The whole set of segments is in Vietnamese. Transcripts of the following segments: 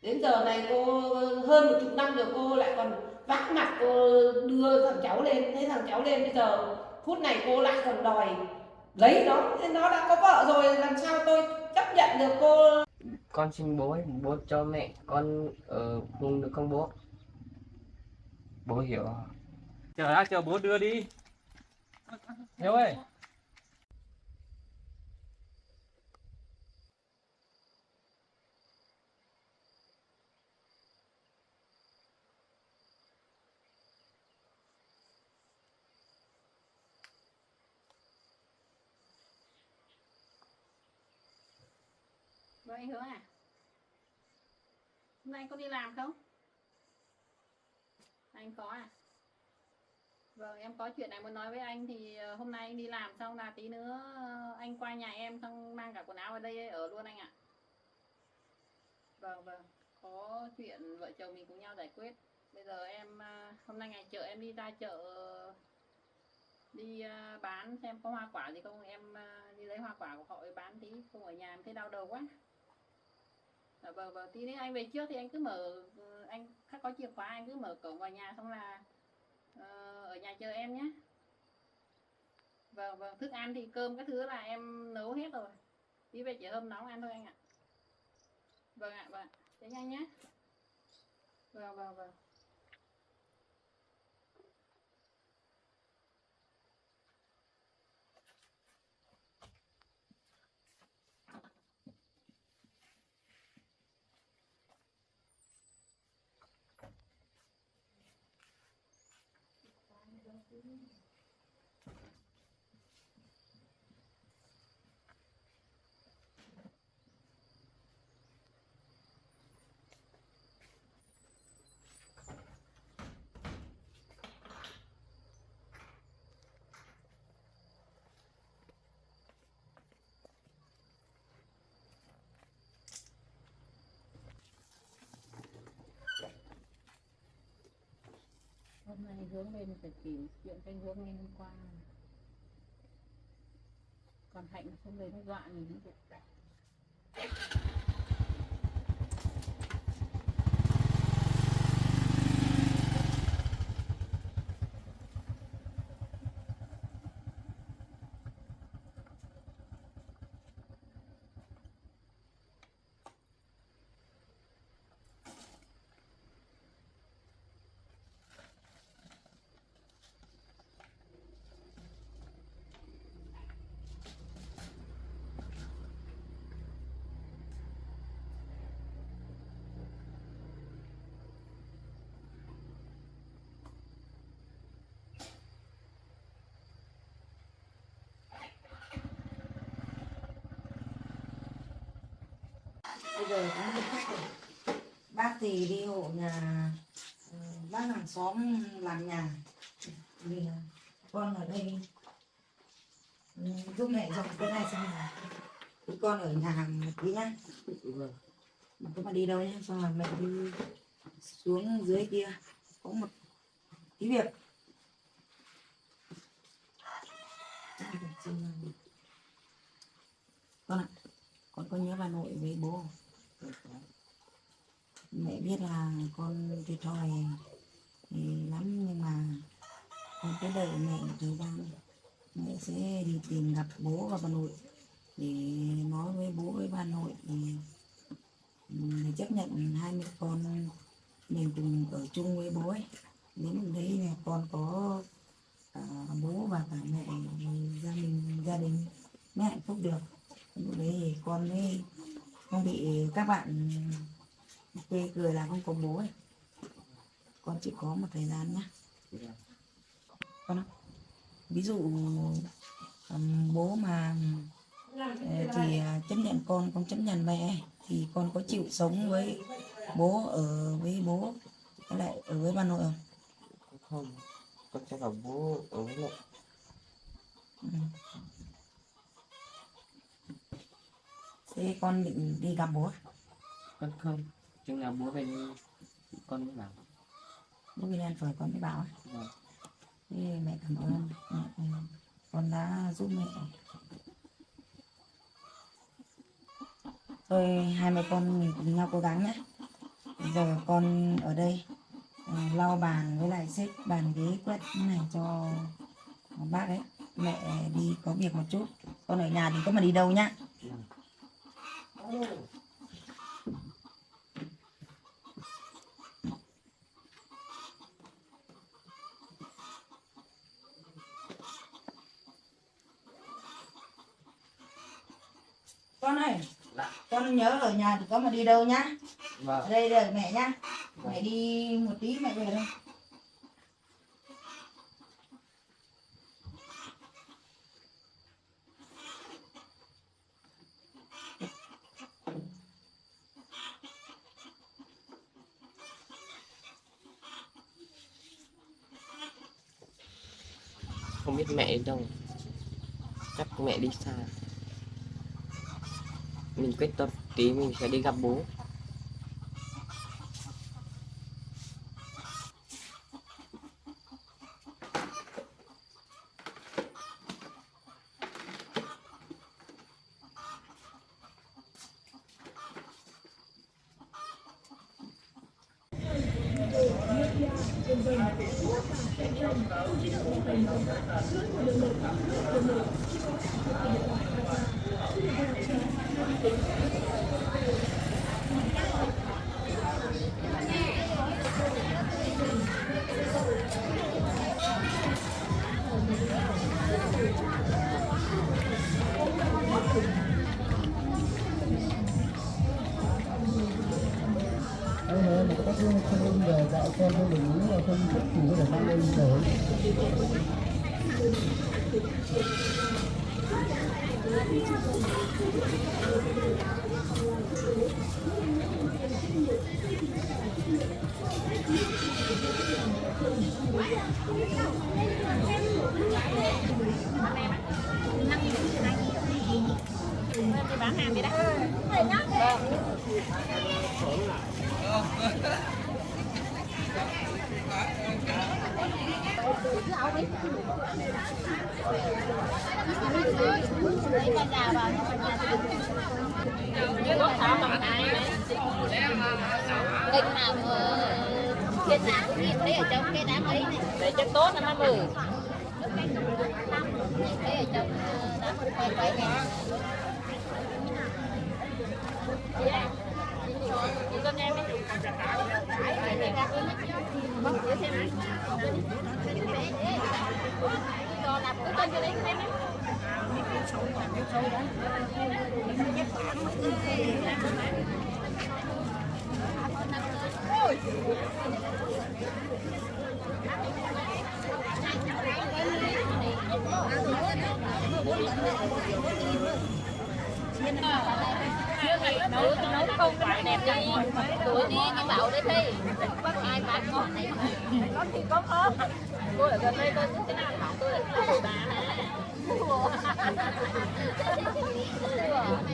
Đến giờ này cô hơn 10 năm rồi cô lại còn vác mặt cô đưa thằng cháu lên. Thế thằng cháu lên bây giờ phút này cô lại còn đòi lấy nó. Thế nó đã có vợ rồi làm sao tôi chấp nhận được cô. Con xin bố ấy, bố cho mẹ con ở cùng được không bố? Bố hiểu. Chờ bố đưa đi. Hiếu ơi. Vâng anh Hướng à? Hôm nay anh có đi làm không? Anh có à? Vâng, em có chuyện này muốn nói với anh thì hôm nay anh đi làm xong là tí nữa anh qua nhà em xong mang cả quần áo ở đây ở luôn anh ạ. Vâng vâng, có chuyện vợ chồng mình cùng nhau giải quyết. Bây giờ em hôm nay ngày chợ em đi ra chợ đi bán xem có hoa quả gì không, em đi lấy hoa quả của họ bán tí, không ở nhà em thấy đau đầu quá. Dạ, vâng vâng, tí nữa anh về trước thì anh cứ mở anh khách có chìa khóa anh cứ mở cổng vào nhà xong là ở nhà chờ em nhé. Vâng vâng, thức ăn thì cơm các thứ là em nấu hết rồi, tí về chỉ hâm nóng ăn thôi anh ạ. Vâng ạ, vâng, thế nhanh nhé. Vâng vâng vâng. Hôm nay Hướng lên phải kỷ chuyện với Hướng ngày hôm qua, còn Hạnh không về nó dọa mình được. Bây giờ cũng được khách rồi. Bác thì đi hộ nhà bác hàng xóm làm nhà, vì con ở đây giúp mẹ dọn cái này xong rồi con ở nhà hàng một tí nhá. Cứ mà đi đâu nhá, xong rồi mẹ đi xuống dưới kia có một tí việc. Con ạ, con có nhớ bà nội với bố không? Mẹ biết là con thiệt thòi thì lắm, nhưng mà con cứ đợi mẹ một thời gian, mẹ sẽ đi tìm gặp bố và bà nội để nói với bố với bà nội để chấp nhận hai mẹ con mình cùng ở chung với bố ấy. Nếu lúc đấy là con có bố và cả mẹ thì gia đình mới hạnh phúc được. Lúc đấy thì con mới không bị các bạn chê cười là không có bố ấy. Con chỉ có một thời gian nhé con ạ. Ví dụ bố mà thì chấp nhận con chấp nhận mẹ, thì con có chịu sống với bố, ở với bố hay lại ở với bà nội không? Không, con sẽ gặp bố ở với mẹ. Ừ. Thế con định đi gặp bố à? Con không, chừng nào bố về con mới bảo. Bố đi lên phở con mới bảo ấy. Vâng. Thế mẹ cảm ơn mẹ, con đã giúp mẹ. Thôi hai mẹ con mình cùng nhau cố gắng nhé. Bây giờ con ở đây lau bàn với lại xếp bàn ghế quét cái này cho bác ấy. Mẹ đi có việc một chút, con ở nhà thì có mà đi đâu nhá. Con ơi, con nhớ ở nhà thì có mà đi đâu nhá. Vâng. Đây đợi mẹ nhá. Mẹ đi một tí mẹ về đây. Không biết mẹ đâu, chắc mẹ đi xa. Mình quyết tâm tí mình sẽ đi gặp bố. không về dạy con không được đúng là không thích thì có thể mang lên đổi. Đi bán hàng đi đã. Cái có sao bằng ai kênh nào trên nào cũng thấy ở trong cái đám ấy này để cho tốt nó mới mừng thấy ở trong đám quay này chị con em ấy bóc giữa xem cho làm cái tên cho đấy em nấu không phải đẹp đi tuổi đi cái bạo đấy thi có hai ba con này có thì có khó tôi ở gần đây tôi cứ thế nào hỏi tôi là tôi bà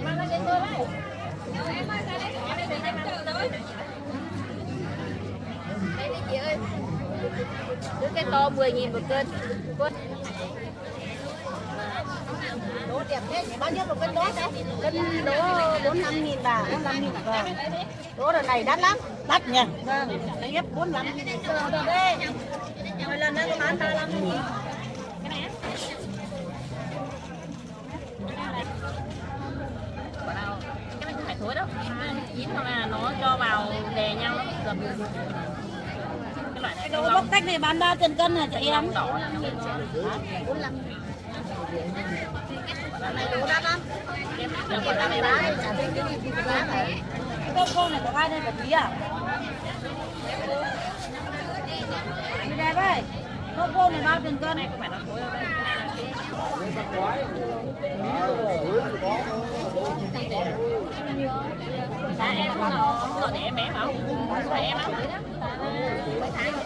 mang lên đây tôi đấy em ơi ra đây em đi đây mà tôi đây đi chị ơi cứ cái to 10.000 một cân đỗ đẹp thế bao nhiêu một cân đỗ đấy cân đỗ 45.000 bà 45.000 vâng đỗ đợt này đắt lắm đắt nhỉ vâng lấy ép 45.000 được đấy mỗi lần nó bán 35.000 cái này cái này không phải thối đâu chín hoặc là nó cho vào đè nhau nó dập cái loại này Đồ bốc tách này bán 3 tiền cân hả chị em? đỏ là 45 này đủ đắt lắm. Em còn này bán trả tiền cái gì thì bán này. Cái con này có ai đây cả tí à? Chị đẹp ơi. Cô này 3 tiền cân này không phải nó thối đâu đây. Em nó để em bé không? Phải em không?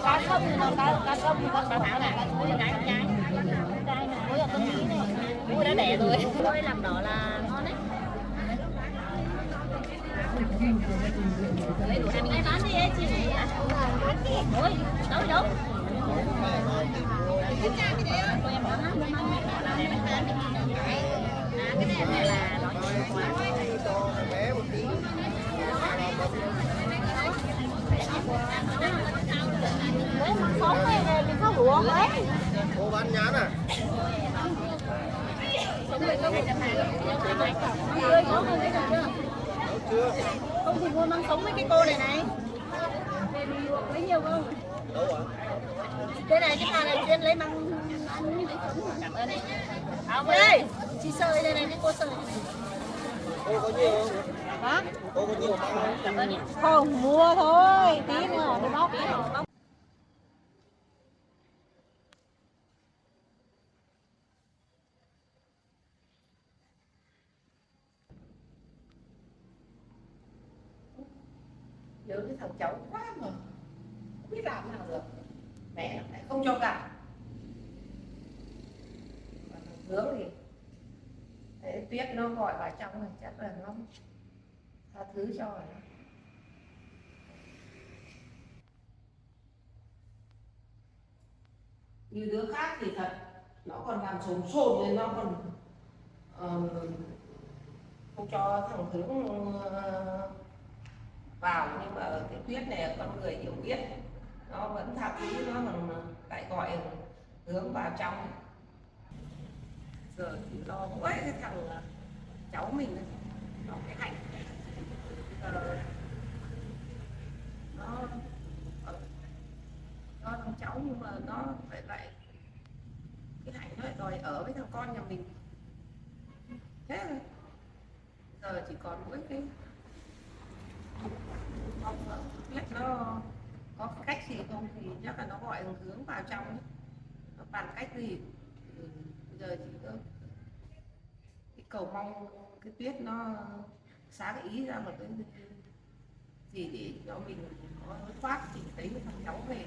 Cá sông thì nó cá sông thì con Bà Thảo nè, con trai con trai. con trai này, có là con nghĩ này. Ui đã đẻ rồi. Ôi làm đỏ là ngon đấy. Lấy đủ 20 bán đi em chị này. Ôi, đâu đâu. Cái này là nó quá. Đấy mà sống này về mình không uống đấy. Cô bán nhán à? Người có không thấy chưa? Chưa. Không thì mua măng sống với cái cô này này. Về mình luộc lấy nhiều không? Đâu ạ? Đây này, cái bà này chuyên lấy măng ăn như lấy sống mà. Đây, chị sợi đây này, cái cô sợi này. Cô có nhiều không? Hả? Cô có nhiều không? Không, mua thôi, tí nữa tôi bóc. Nhớ cái thằng cháu quá mà không biết làm nào được, mẹ lại không cho gặp. Và thằng Hướng thì thế Tuyết nó gọi vào trong này chắc là nó tha thứ cho rồi. Như đứa khác thì thật nó còn làm sồn sồn lên, nó còn không cho thằng Hướng vào, nhưng mà cái Tuyết này con người hiểu biết, nó vẫn tha thứ, nó còn lại gọi Hướng vào trong. Giờ thì lo mỗi cái thằng cháu mình này, nó cái Hạnh nó thằng cháu, nhưng mà nó lại cái Hạnh nó lại đòi ở với thằng con nhà mình. Thế rồi giờ chỉ còn mỗi cái không biết nó có cách gì không, thì chắc là nó gọi Hướng vào trong ấy. Nó bàn cách gì. Bây giờ chỉ có cái cầu mong cái Tuyết nó sáng ý ra một cái gì để cho mình có lối thoát, thì thấy thằng cháu về.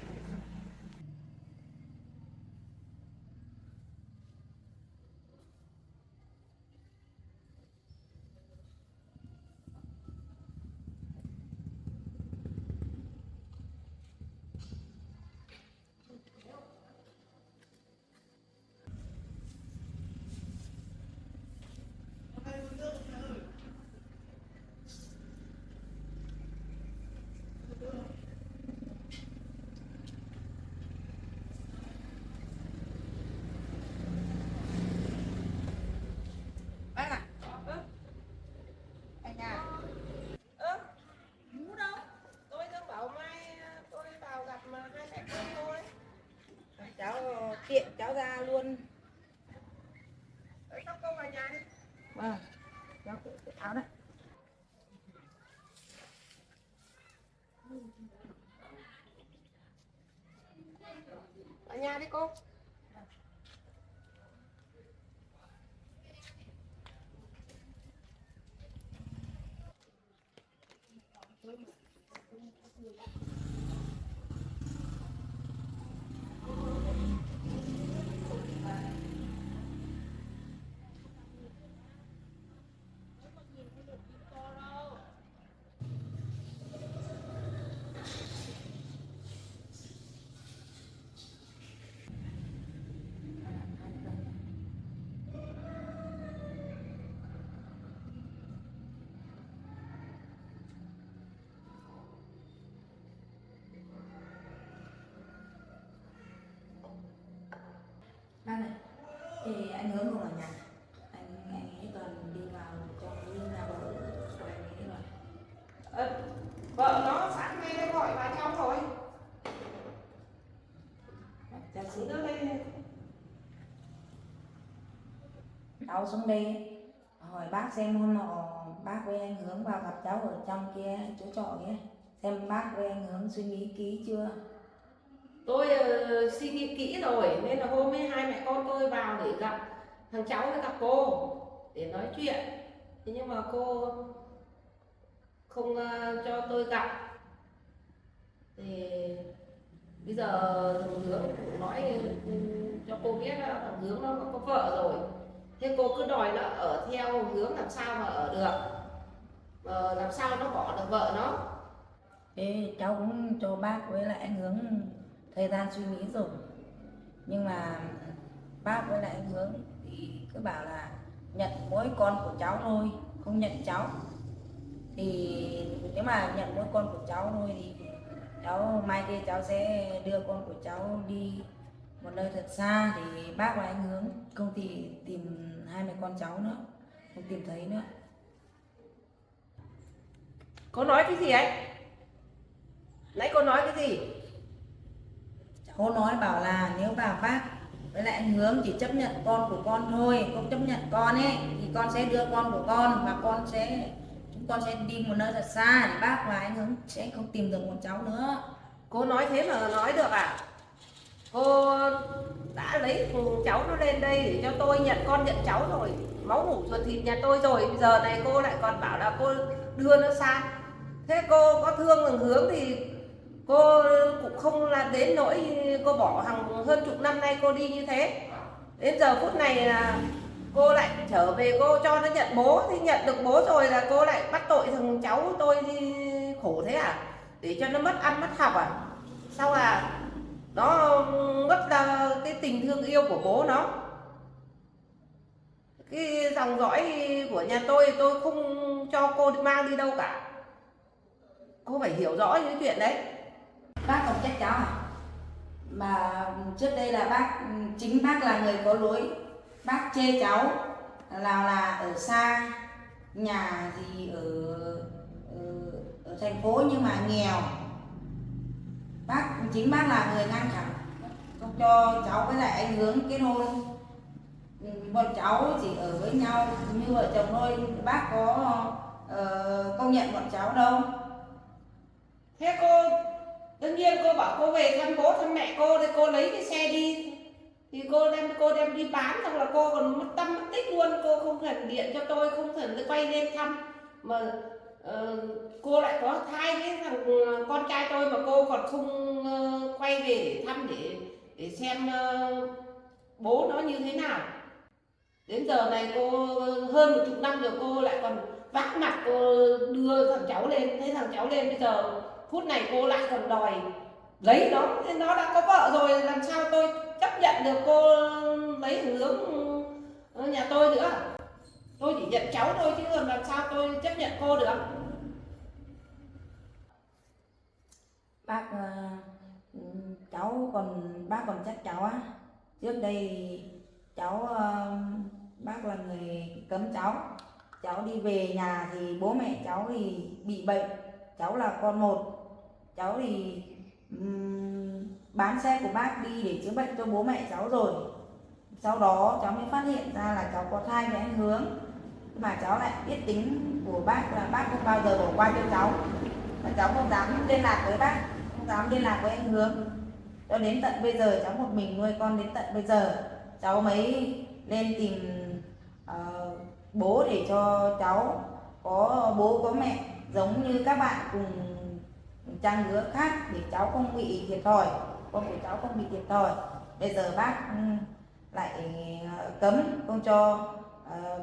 Bác à? Anh à. Mũ đâu? Tôi đang bảo mai tôi vào gặp mà hai mẹ con tôi. Cháu tiện cháu ra luôn. Đấy, các cô vào nhà đi. Vâng, cháu cái áo đây. Ở nhà đi cô. Bác này, thì anh Hướng không ở nhà. Anh ấy toàn đi vào trong cái nhà vợ của anh ấy rồi. Vợ nó sáng nay nó gọi vào trong rồi. Cháu Chị xin đưa lên. cháu xuống đây hỏi bác xem hôm nọ bác với anh Hướng vào gặp cháu ở trong kia chỗ trọ kia, xem bác với anh Hướng suy nghĩ kỹ chưa. Tôi suy nghĩ kỹ rồi, nên là hôm ấy hai mẹ con tôi vào để gặp thằng cháu với gặp cô để nói chuyện. Thế nhưng mà cô không cho tôi gặp. Thì bây giờ thằng Hướng cũng nói cho cô biết là thằng Hướng nó có vợ rồi. Thế cô cứ đòi là ở theo Hướng làm sao mà ở được, làm sao nó bỏ được vợ nó. Thế cháu cũng cho bác với lại anh Hướng thời gian suy nghĩ rồi, nhưng mà bác với lại anh Hướng thì cứ bảo là nhận mỗi con của cháu thôi, không nhận cháu. Thì nếu mà nhận mỗi con của cháu thôi thì cháu mai kia cháu sẽ đưa con của cháu đi một nơi thật xa để bác và anh Hướng không thì tìm hai mẹ con cháu nữa, không tìm thấy nữa. Cô nói cái gì ấy? Nãy cô nói cái gì? Cháu nói bảo là nếu bà bác với lại anh Hướng chỉ chấp nhận con của con thôi, không chấp nhận con ấy thì con sẽ đưa con của con và chúng con sẽ đi một nơi thật xa để bác và anh Hướng sẽ không tìm được một cháu nữa. Cô nói thế mà nói được à? Cô đã lấy cháu nó lên đây để cho tôi nhận con nhận cháu rồi, máu mủ ruột thịt nhà tôi rồi, bây giờ này cô lại còn bảo là cô đưa nó xa. Thế cô có thương thằng Hướng thì cô cũng không là đến nỗi cô bỏ hơn chục năm nay cô đi như thế. Đến giờ phút này là cô lại trở về cô cho nó nhận bố, thì nhận được bố rồi là cô lại bắt tội thằng cháu tôi đi khổ thế à? Để cho nó mất ăn mất học à? Sao à? Nó mất là cái tình thương yêu của bố nó. Cái dòng dõi của nhà tôi không cho cô mang đi đâu cả. Cô phải hiểu rõ những chuyện đấy. Bác còn trách cháu à? Mà trước đây là chính bác là người có lỗi. Bác chê cháu là ở xa, nhà thì ở thành phố nhưng mà nghèo. Chính bác là người ngăn cản không cho cháu với lại anh Hướng kết hôn. Bọn cháu chỉ ở với nhau như vợ chồng thôi, bác có công nhận bọn cháu đâu. Thế cô đương nhiên cô bảo cô về thăm bố thăm mẹ cô thì cô lấy cái xe đi, thì cô đem đi bán, xong là cô còn mất tâm mất tích luôn. Cô không thèm điện cho tôi, không thèm quay lên thăm, mà cô lại có thai với thằng con trai tôi mà cô còn không quay về để thăm để xem bố nó như thế nào. Đến giờ này cô hơn 10 năm rồi cô lại còn vác mặt cô đưa thằng cháu lên. Thế thằng cháu lên bây giờ phút này cô lại còn đòi lấy nó. Thế nó đã có vợ rồi, làm sao tôi chấp nhận được cô lấy thằng Hướng nhà tôi nữa. Tôi chỉ nhận cháu thôi chứ làm sao tôi chấp nhận cô được. Bác bác còn trách cháu á. Trước đây cháu bác là người cấm cháu đi về nhà thì bố mẹ cháu thì bị bệnh, cháu là con một, cháu thì bán xe của bác đi để chữa bệnh cho bố mẹ cháu rồi. Sau đó cháu mới phát hiện ra là cháu có thai với anh Hướng, mà cháu lại biết tính của bác là bác không bao giờ bỏ qua cho cháu, và cháu không dám liên lạc với bác, không dám liên lạc với anh Hướng. Cho đến tận bây giờ cháu một mình nuôi con, đến tận bây giờ cháu mới lên tìm bố để cho cháu có bố có mẹ giống như các bạn cùng trang lứa khác, để cháu không bị thiệt thòi, con của cháu không bị thiệt thòi. Bây giờ bác lại cấm không cho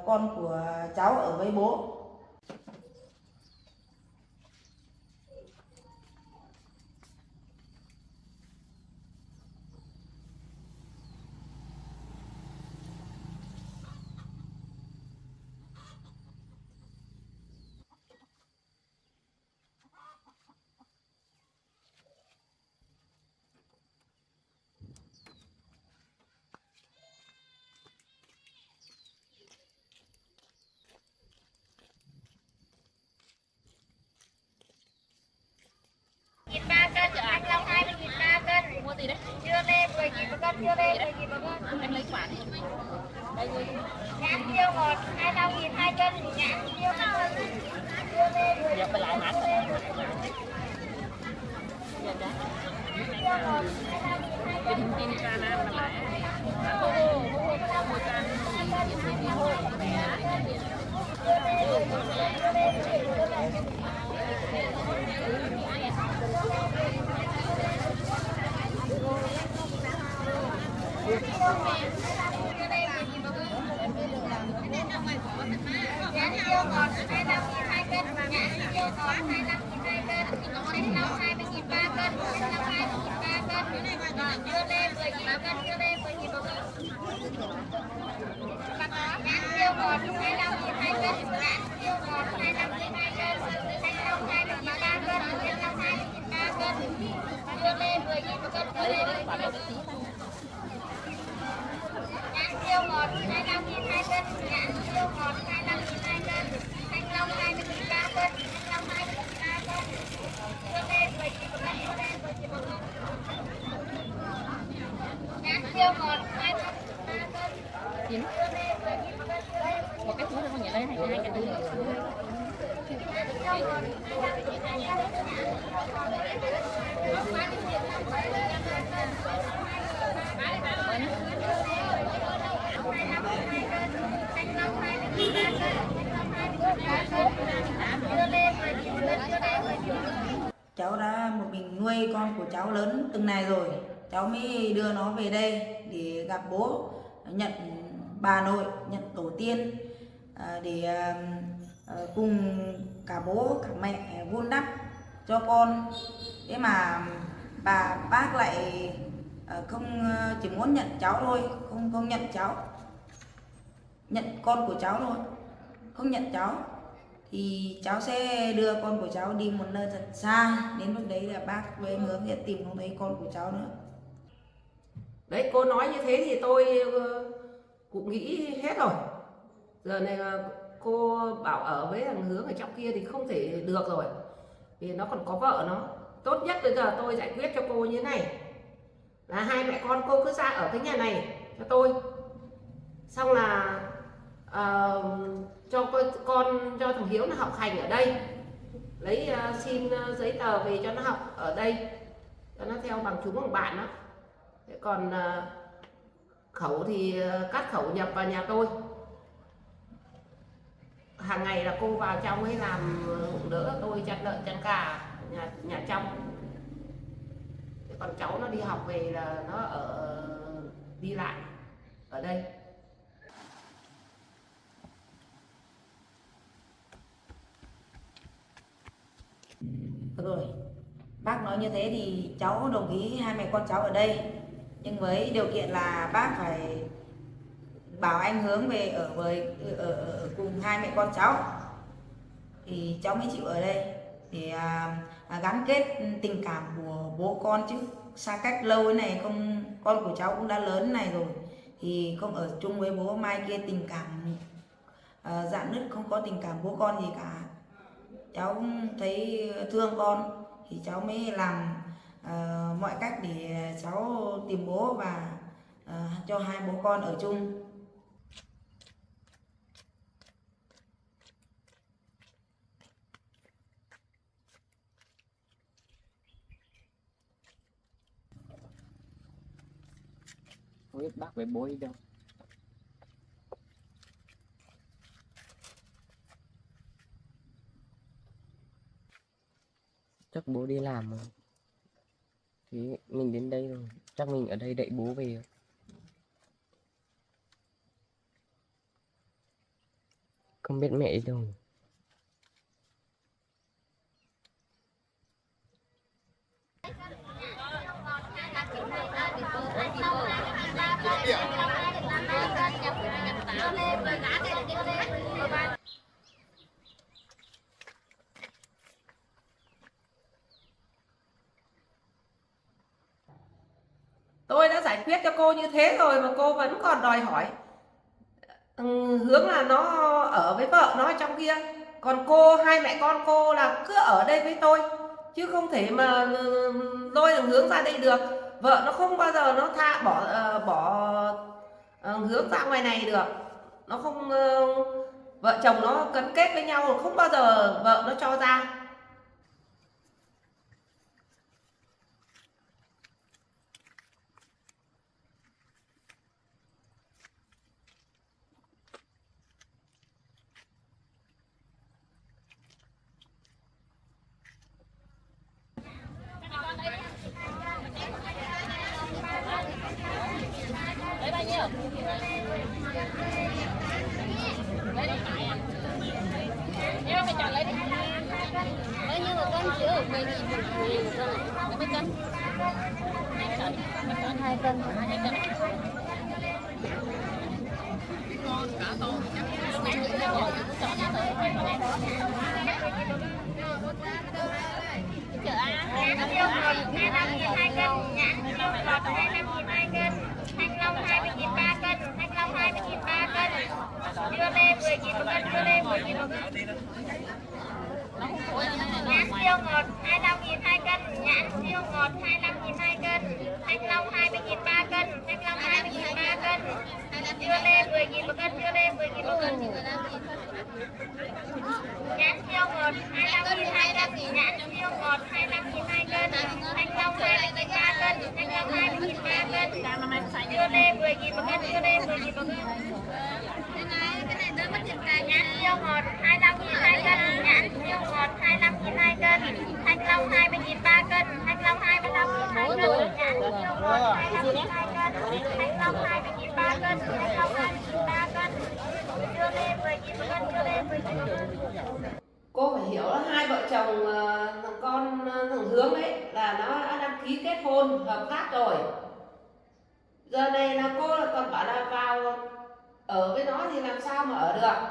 con của cháu ở với bố. Thanh long 20.000 cân. Mua gì đấy? Chưa lên 10.000 một cân, chưa lên 10.000 một cân. Em lấy quả đi. Đây rồi. Nhãn tiêu ngọt 25.000 2 cân, nhãn tiêu ngọt. Chưa lên 10.000. Giờ phải lại hả? Tiêu ngọt 25.000 2 cân. Tin ca nam là lại. Cô mua ca. Chưa lên 10.000, chưa lên 10.000. Nhãn tiêu ngọt 25.000 2 cân, nhãn tiêu ngọt 25.000 2 cân, thanh long 20.000 3 cân, thanh long 20.000 3 cân, chưa lên 10.000 cân, chưa lên 10.000 một cân. Nhãn tiêu ngọt 25.000 2 cân, nhãn tiêu ngọt 25.000 2 cân, thanh long 20.000 3 cân, thanh long 20.000 3 cân. Nhãn siêu ngọt 25.000 2 cân, nhãn siêu ngọt 25.000 2 cân, thanh long 20.000 3 cân, thanh long 20.000 3 cân. Dưa lê 10.000 một cân, dưa lê 10.000 một cân. Nhãn siêu ngọt 20.000 3 cân. Dưa lê 10.000 một cân, dưa lê 10.000 Một cái túi nó không nhẹ đây, hai cái túi. nhãn siêu ngọt 25.000 2 cân, cháu đã một mình nuôi con của cháu lớn từng này rồi, cháu mới đưa nó về đây để gặp bố, nhận bà nội, nhận tổ tiên, để cùng cả bố cả mẹ vun đắp cho con. Thế mà bác lại không, chỉ muốn nhận cháu thôi, không nhận cháu, nhận con của cháu thôi, không nhận cháu. Thì cháu sẽ đưa con của cháu đi một nơi thật xa, đến lúc đấy là bác với hướng sẽ tìm không thấy con của cháu nữa. Đấy, cô nói như thế thì tôi cũng nghĩ hết rồi. Giờ này cô bảo ở với thằng Hướng ở trong kia thì không thể được rồi, vì nó còn có vợ nó. Tốt nhất bây giờ tôi giải quyết cho cô như thế này, là hai mẹ con cô cứ ra ở cái nhà này cho tôi, xong là cho cho thằng Hiếu nó học hành ở đây, lấy xin giấy tờ về cho nó học ở đây, cho nó theo bằng chúng bằng bạn đó. Thế còn khẩu thì cắt khẩu nhập vào nhà tôi. Hàng ngày là cô vào trong ấy làm đỡ tôi chăn lợn chăn gà nhà trong. Thế còn cháu nó đi học về là nó ở đi lại ở đây. Rồi, bác nói như thế thì cháu đồng ý hai mẹ con cháu ở đây, nhưng với điều kiện là bác phải bảo anh Hướng về ở cùng hai mẹ con cháu thì cháu mới chịu ở đây, để gắn kết tình cảm của bố con chứ. Xa cách lâu thế này, không, con của cháu cũng đã lớn này rồi thì không ở chung với bố, mai kia tình cảm rạn nứt, không có tình cảm bố con gì cả. Cháu thấy thương con thì cháu mới làm mọi cách để cháu tìm bố và cho hai bố con ở chung. Không biết bác với bố đi đâu. Chắc bố đi làm rồi. Thì mình đến đây rồi, chắc mình ở đây đợi bố về. Không biết mẹ đi đâu. Tôi đã giải quyết cho cô như thế rồi mà cô vẫn còn đòi hỏi. Hướng là nó ở với vợ nó trong kia, còn cô, hai mẹ con cô là cứ ở đây với tôi, chứ không thể mà lôi thằng Hướng ra đây được. Vợ nó không bao giờ nó bỏ Hướng ra ngoài này được. Nó không, vợ chồng nó gắn kết với nhau, không bao giờ vợ nó cho ra. Lấy bao nhiêu? Lấy điện thoại à? Em mày chọn lấy đi. Bao nhiêu một cân chứ? 10.000 một cân này. Mấy cân? 2 cân. 2 cân. 2 cân. Con cả to chắc lúc nãy mình đã gọi chọn cho tôi. Chợ A. 2 cân, nhãn ngọt 25.000 2 cân, thanh long 20.000 3 cân, thanh long 20.000 3 cân, dưa lê 10.000 một cân, dưa lê 10.000 một cân. Nhãn siêu ngọt 25.000 2 cân, nhãn siêu ngọt 25.000 2 cân, thanh long 20.000 3 cân, thanh long 20.000 3 cân, dưa lê 10.000 một cân, dưa lê 10.000 một cân. Nhãn siêu ngọt 25.000 2 cân, nhãn siêu ngọt 25.000 2 cân, thanh long 20.000 3 cân, thanh long 20.000 3 cân, dưa lê 10.000 một cân, dưa lê 10.000 một cân. Nhãn siêu ngọt 25.000 2 cân, nhãn siêu ngọt 25.000 2 cân, thanh long 20.000 3 cân, thanh long 25.000 2 cân, nhãn siêu ngọt 25.000 2 cân, thanh long 20.000 3 cân, thanh long 20.000 3 cân, dưa lê 10.000 một cân, dưa lê 10.000 một cân. Cô phải hiểu là hai vợ chồng thằng con thằng Hướng ấy là nó đã đăng ký kết hôn hợp pháp rồi. Giờ này là cô là còn bảo là vào ở với nó thì làm sao mà ở được,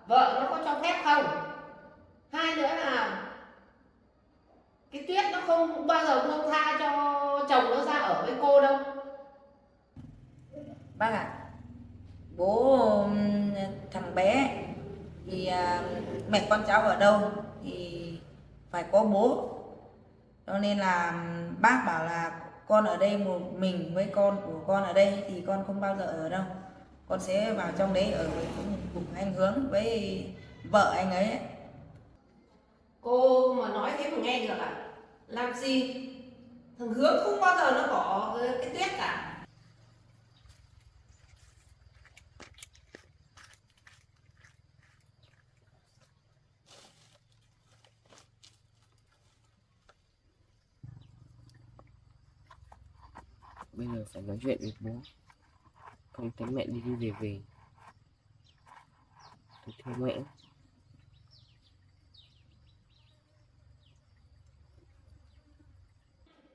vợ nó có cho phép không. Hai nữa là cái Tuyết nó không bao giờ buông tha cho chồng nó ra ở với cô đâu. Bác ạ, bố thằng bé thì mẹ con cháu ở đâu thì phải có bố, cho nên là bác bảo là con ở đây một mình với con của con ở đây thì con không bao giờ ở đâu, con sẽ vào trong đấy ở với cùng anh Hướng với vợ anh ấy. Cô mà nói thế mà nghe được à? Làm gì thằng Hướng không bao giờ nó bỏ cái Tuyết cả. Bây giờ phải nói chuyện với bố, không thấy mẹ đi đi về về. Tôi thương mẹ.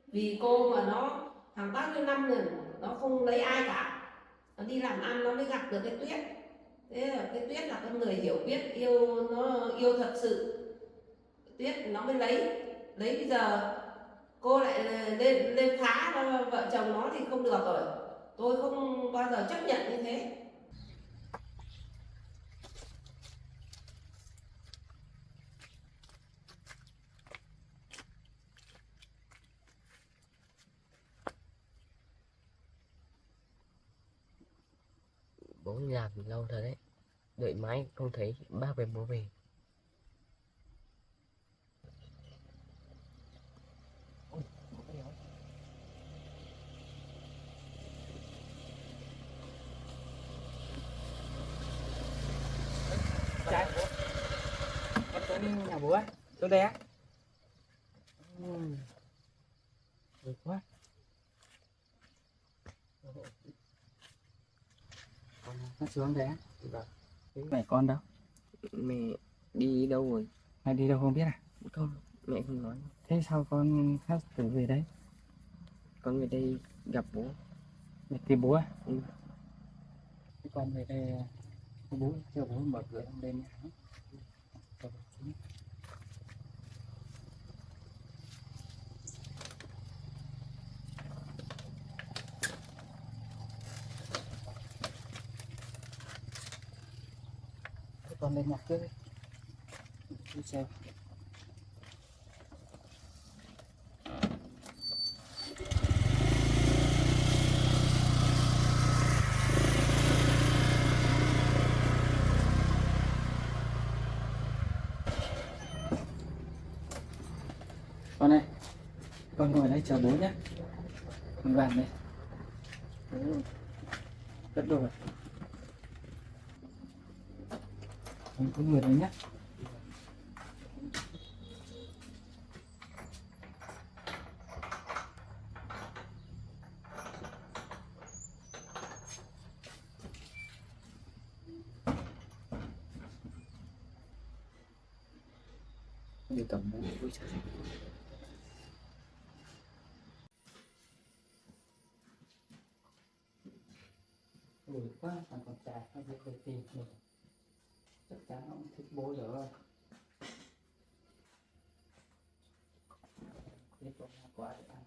Vì cô mà nó hàng bao nhiêu năm rồi nó không lấy ai cả, nó đi làm ăn nó mới gặp được cái Tuyết. Thế là cái Tuyết là con người hiểu biết, yêu nó yêu thật sự, Tuyết nó mới lấy bây giờ cô lại lên phá vợ chồng nó thì không được rồi. Tôi không bao giờ chấp nhận như thế. Bố đi làm lâu thật đấy, đợi mãi không thấy bác với bố về. Con tới nhà bố á, tôi đây á. Được quá. Nó xuống đấy á. Vâng. Mẹ con đâu? Mẹ đi đâu rồi? Mẹ đi đâu không biết à? Không, mẹ không nói. Thế sao con khác tự về đấy? Con về đây gặp bố. Mẹ tìm bố à? Ừ. Thế con về đây bố cho bố mở cửa lên nhà. Con lên nhặt trước đi. Đi xem. Con ơi, con ngồi đây chờ bố nhé. Con vào đây. Cất đồ rồi. Con cứ ngồi đấy nhé. Đi cầm bố vui chơi. Ủi quá, thằng con trai nó biết được tìm mình. Chắc chắn nó cũng thích bố rồi. Biết bố hoa quả để ăn.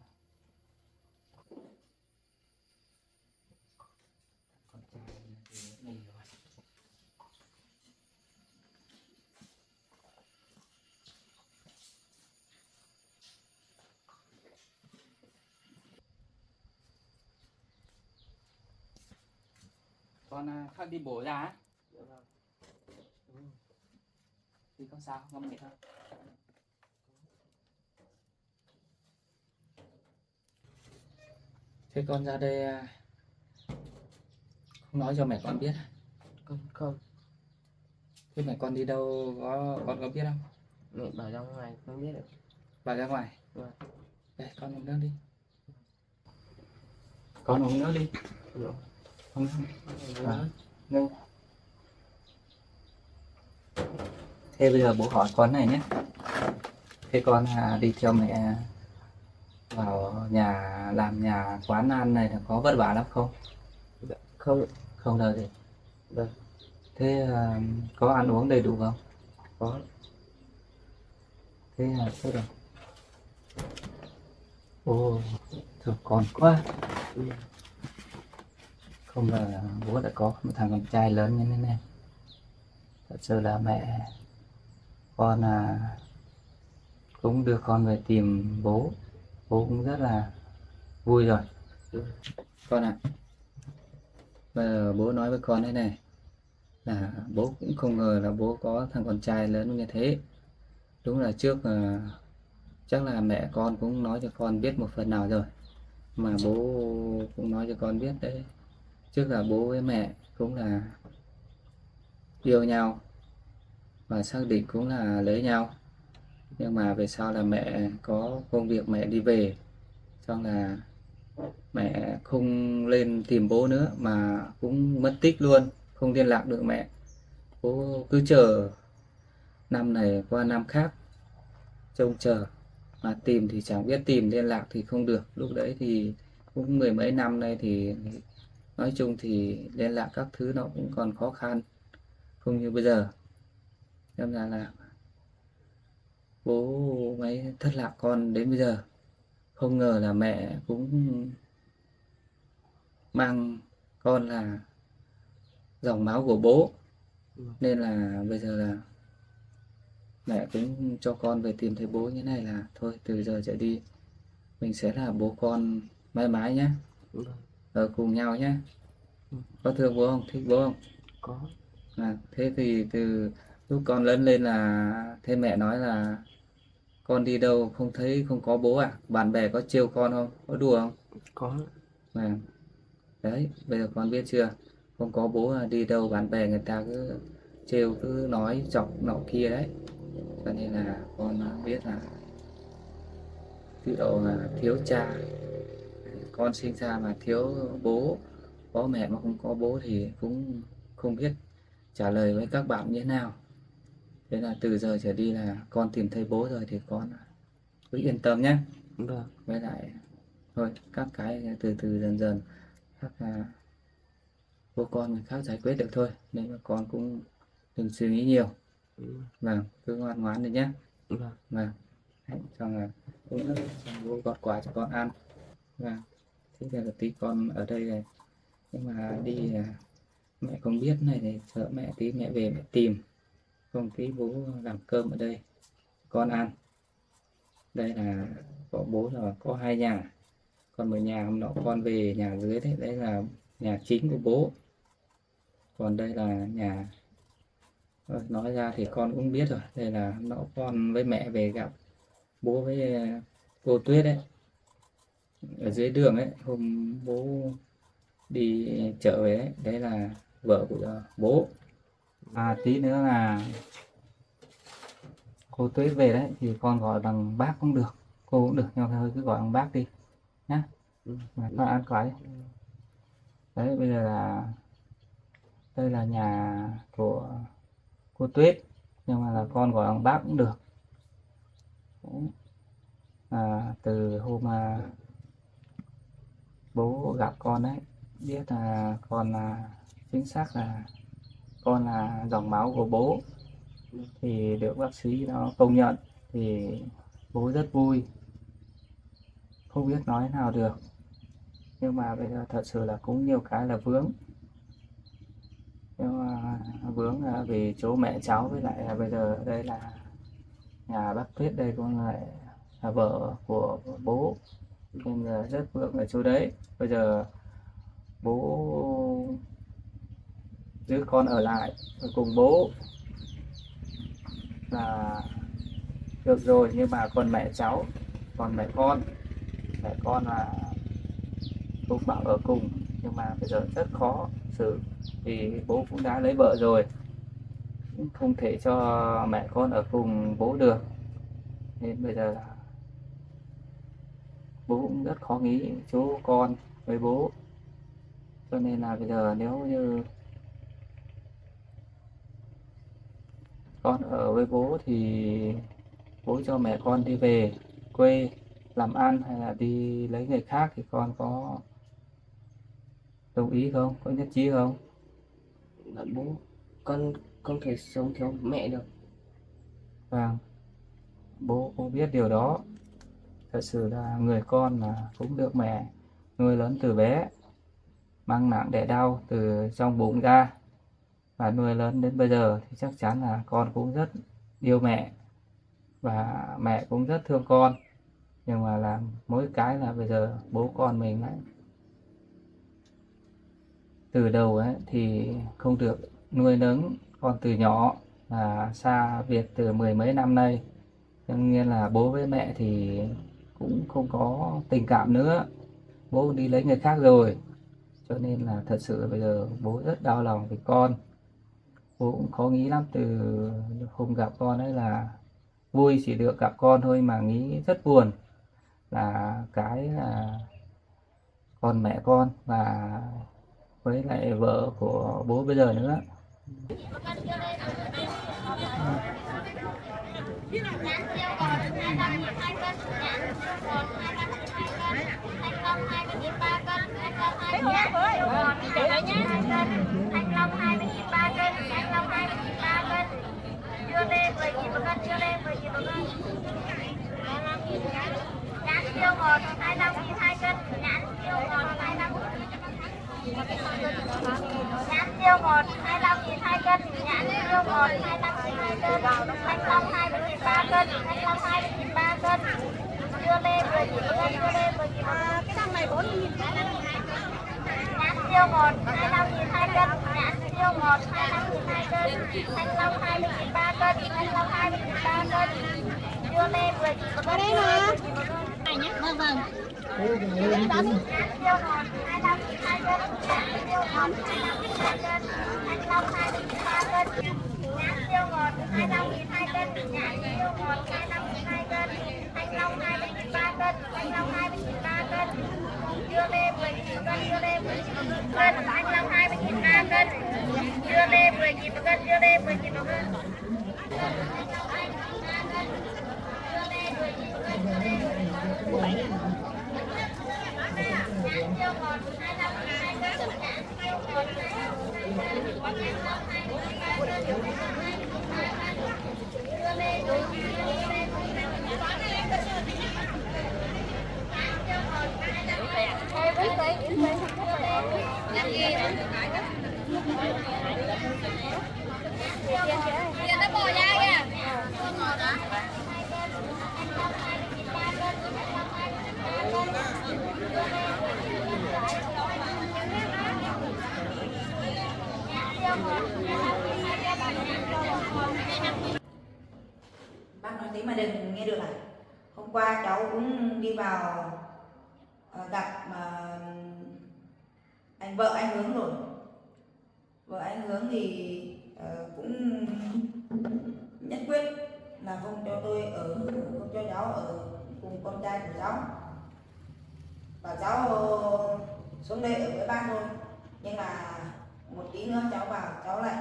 Con khác đi bổ ra á. Dạ vâng. Thì không sao, ngâm mẹ thôi. Thế con ra đây không nói cho mẹ con biết à? Không. Thế mẹ con đi đâu con có biết không? Mẹ bảo ra ngoài không biết được. Bà ra ngoài. Vâng. Đây con uống nước đi. Con uống nước đi. Dạ. Uống nước. Nước. Thế bây giờ bố hỏi con này nhé. Thế con đi theo mẹ vào nhà làm nhà quán ăn này là có vất vả lắm không? Dạ. Không. Không đâu gì. Vâng. Thế có ăn uống đầy đủ không? Có. Thế tốt rồi. Ồ, thôi con quá. Không ngờ bố đã có một thằng con trai lớn như thế này. Thật sự là mẹ con cũng đưa con về tìm bố. Bố cũng rất là vui rồi. Con ạ, bây giờ bố nói với con thế này là bố cũng không ngờ là bố có thằng con trai lớn như thế. Đúng là trước chắc là mẹ con cũng nói cho con biết một phần nào rồi, mà bố cũng nói cho con biết đấy, trước là bố với mẹ cũng là yêu nhau và xác định cũng là lấy nhau, nhưng mà về sau là mẹ có công việc mẹ đi về, xong là mẹ không lên tìm bố nữa mà cũng mất tích luôn, không liên lạc được mẹ. Bố cứ chờ năm này qua năm khác, trông chờ mà tìm thì chẳng biết tìm, liên lạc thì không được. Lúc đấy thì cũng mười mấy năm nay thì nói chung thì liên lạc các thứ nó cũng còn khó khăn, không như bây giờ. Nên là bố mới thất lạc con đến bây giờ. Không ngờ là mẹ cũng mang con là dòng máu của bố, nên là bây giờ là mẹ cũng cho con về tìm thấy bố như này, là thôi từ giờ trở đi mình sẽ là bố con mãi mãi nhé, ở cùng nhau nhé. Có thương bố không, thích bố không? Có. Thế thì từ lúc con lớn lên là thế mẹ nói là con đi đâu không thấy không có bố à? Bạn bè có trêu con không? Có đùa không? Có. Đấy, bây giờ con biết chưa? Không có bố là đi đâu bạn bè người ta cứ trêu, cứ nói chọc nọ kia đấy. Cho nên là con biết là ví dụ là thiếu cha, con sinh ra mà thiếu bố, có mẹ mà không có bố thì cũng không biết trả lời với các bạn như thế nào. Thế là từ giờ trở đi là con tìm thấy bố rồi thì con cứ yên tâm nhé. Vâng. Với lại thôi các cái từ từ dần dần các bố con người khác giải quyết được thôi, nên mà con cũng đừng suy nghĩ nhiều. Vâng, cứ ngoan ngoãn đi nhé. Vâng. Đấy, xong là cũng bố gọt quà cho con ăn. Vâng, thế giờ tí con ở đây này, nhưng mà đi mẹ không biết này thì sợ mẹ tí mẹ về mẹ tìm, không tí bố làm cơm ở đây con ăn. Đây là có bố là có hai nhà, còn một nhà hôm nọ con về nhà dưới đấy, đấy là nhà chính của bố, còn đây là nhà nói ra thì con cũng biết rồi, đây là nọ con với mẹ về gặp bố với cô Tuyết đấy ở dưới đường ấy, hôm bố đi chợ về đấy, đấy là vợ của bố. Tí nữa là cô Tuyết về đấy thì con gọi bằng bác cũng được, cô cũng được, nhưng mà thôi cứ gọi bằng bác đi nhá. Con ăn quả đi. Đấy, bây giờ là đây là nhà của cô Tuyết, nhưng mà là con gọi bằng bác cũng được. Từ hôm bố gặp con đấy, biết là con chính xác là con là dòng máu của bố, thì được bác sĩ nó công nhận thì bố rất vui, không biết nói nào được. Nhưng mà bây giờ thật sự là cũng nhiều cái là vướng, nhưng mà vướng là vì chỗ mẹ cháu, với lại là bây giờ đây là nhà bác Tuyết, đây cũng lại là vợ của bố, nên là rất vướng ở chỗ đấy. Bây giờ bố giữ con ở lại cùng bố là được rồi, nhưng mà còn mẹ cháu, còn mẹ con là cũng bảo ở cùng, nhưng mà bây giờ rất khó xử vì bố cũng đã lấy vợ rồi, cũng không thể cho mẹ con ở cùng bố được, nên bây giờ là bố cũng rất khó nghĩ chú con với bố, cho nên là bây giờ nếu như con ở với bố thì bố cho mẹ con đi về quê làm ăn hay là đi lấy người khác thì con có đồng ý không, có nhất trí không? Dạ bố, con không thể sống theo mẹ được. Vâng, bố cũng biết điều đó. Thật sự là người con là cũng được mẹ nuôi lớn từ bé, mang nặng đẻ đau từ trong bụng ra và nuôi lớn đến bây giờ, thì chắc chắn là con cũng rất yêu mẹ và mẹ cũng rất thương con. Nhưng mà làm mỗi cái là bây giờ bố con mình ấy, từ đầu ấy thì không được nuôi nấng con từ nhỏ, là xa Việt từ mười mấy năm nay, cho nên là bố với mẹ thì cũng không có tình cảm nữa, bố đi lấy người khác rồi, cho nên là thật sự bây giờ bố rất đau lòng vì con. Bố cũng khó nghĩ lắm, từ hôm gặp con ấy là vui chỉ được gặp con thôi, mà nghĩ rất buồn là cái là con mẹ con và với lại vợ của bố bây giờ nữa. Thanh long 20.000 3 cân, thanh long 20.000 3 cân, dưa lê 10.000 một cân, dưa lê 10.000 một cân. Nhãn siêu ngọt 25.000 2 cân, nhãn siêu ngọt 25.000. Nhãn siêu ngọt 25.000 2 cân, nhãn siêu ngọt 25.000 2 cân, thanh long 20.000 3 cân, thanh long 20.000 3 cân, dưa lê 10.000 một cân, dưa lê 10.000 một cân. Cái thằng này 4.000. Nhãn siêu ngọt 25.000 2 cân, nhãn siêu ngọt 25.000 2 cân, thanh long 20.000 3 cân, thanh long 20.000 3 cân, dưa lê 10.000 một cân, dưa lê 10.000 một cân. Này nhé, vâng vâng. Nhãn siêu ngọt 25.000 2 cân, nhãn siêu ngọt 25.000 2 cân, thanh long 20.000 3 cân, nhãn siêu ngọt 25.000 2 cân, nhãn siêu ngọt 25.000 2 cân, thanh long 20.000 3 cân, thanh long 20.000 3 cân, dưa lê 10.000 một cân, dưa lê 10.000 một cân, thanh long 20.000 3 cân, dưa lê 10.000 một cân, dưa lê 10.000 một cân. Bác nói thế mà đừng nghe được à? Hôm qua cháu cũng đi vào gặp vợ anh Hướng rồi. Vợ anh Hướng thì cũng nhất quyết là không cho tôi ở, không cho cháu ở cùng con trai của cháu, và cháu xuống đây ở với bác thôi. Nhưng mà một tí nữa cháu vào, cháu lại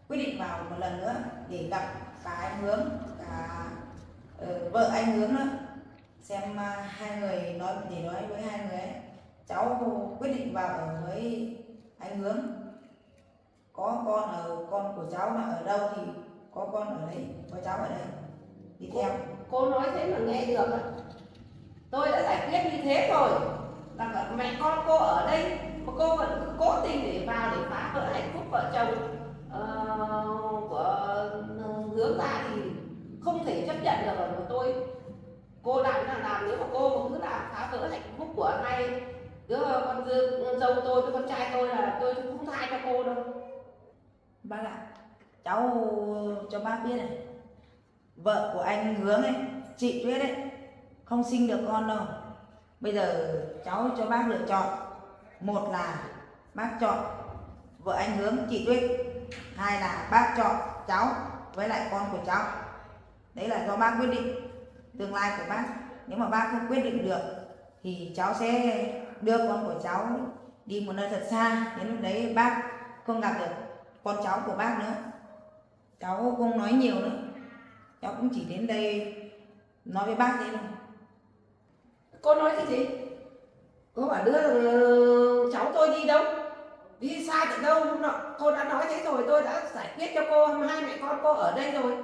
quyết định vào một lần nữa để gặp cả anh Hướng, cả vợ anh Hướng nữa, xem hai người nói, để nói với hai người ấy. Cháu quyết định vào ở với anh Hướng, có con ở, con của cháu là ở đâu thì có con ở đấy, có cháu ở đây đi theo. Cô nói thế mà nghe được ạ. Tôi đã giải quyết như thế rồi, là mẹ con cô ở đây mà cô vẫn cứ cố tình để vào để phá vỡ hạnh phúc vợ chồng của Hướng ra thì không thể chấp nhận được. Rồi tôi, cô làm nếu mà cô cũng cứ làm phá vỡ hạnh phúc của hai đứa con dâu tôi với con trai tôi là tôi không tha cho cô đâu. Bác ạ, cháu cho bác biết này, vợ của anh Hướng ấy, chị Tuyết ấy, không sinh được con đâu. Bây giờ cháu cho bác lựa chọn. Một là bác chọn vợ anh Hướng, chị Tuyết. Hai là bác chọn cháu với lại con của cháu. Đấy là do bác quyết định tương lai của bác. Nếu mà bác không quyết định được thì cháu sẽ đưa con của cháu đi một nơi thật xa. Đến lúc đấy bác không gặp được con cháu của bác nữa. Cháu không nói nhiều nữa, cháu cũng chỉ đến đây nói với bác thế thôi. Cô nói cái gì? Cô bảo đưa cháu tôi đi đâu? Đi xa tận đâu? Cô đã nói thế rồi, tôi đã giải quyết cho cô, hai mẹ con cô ở đây rồi.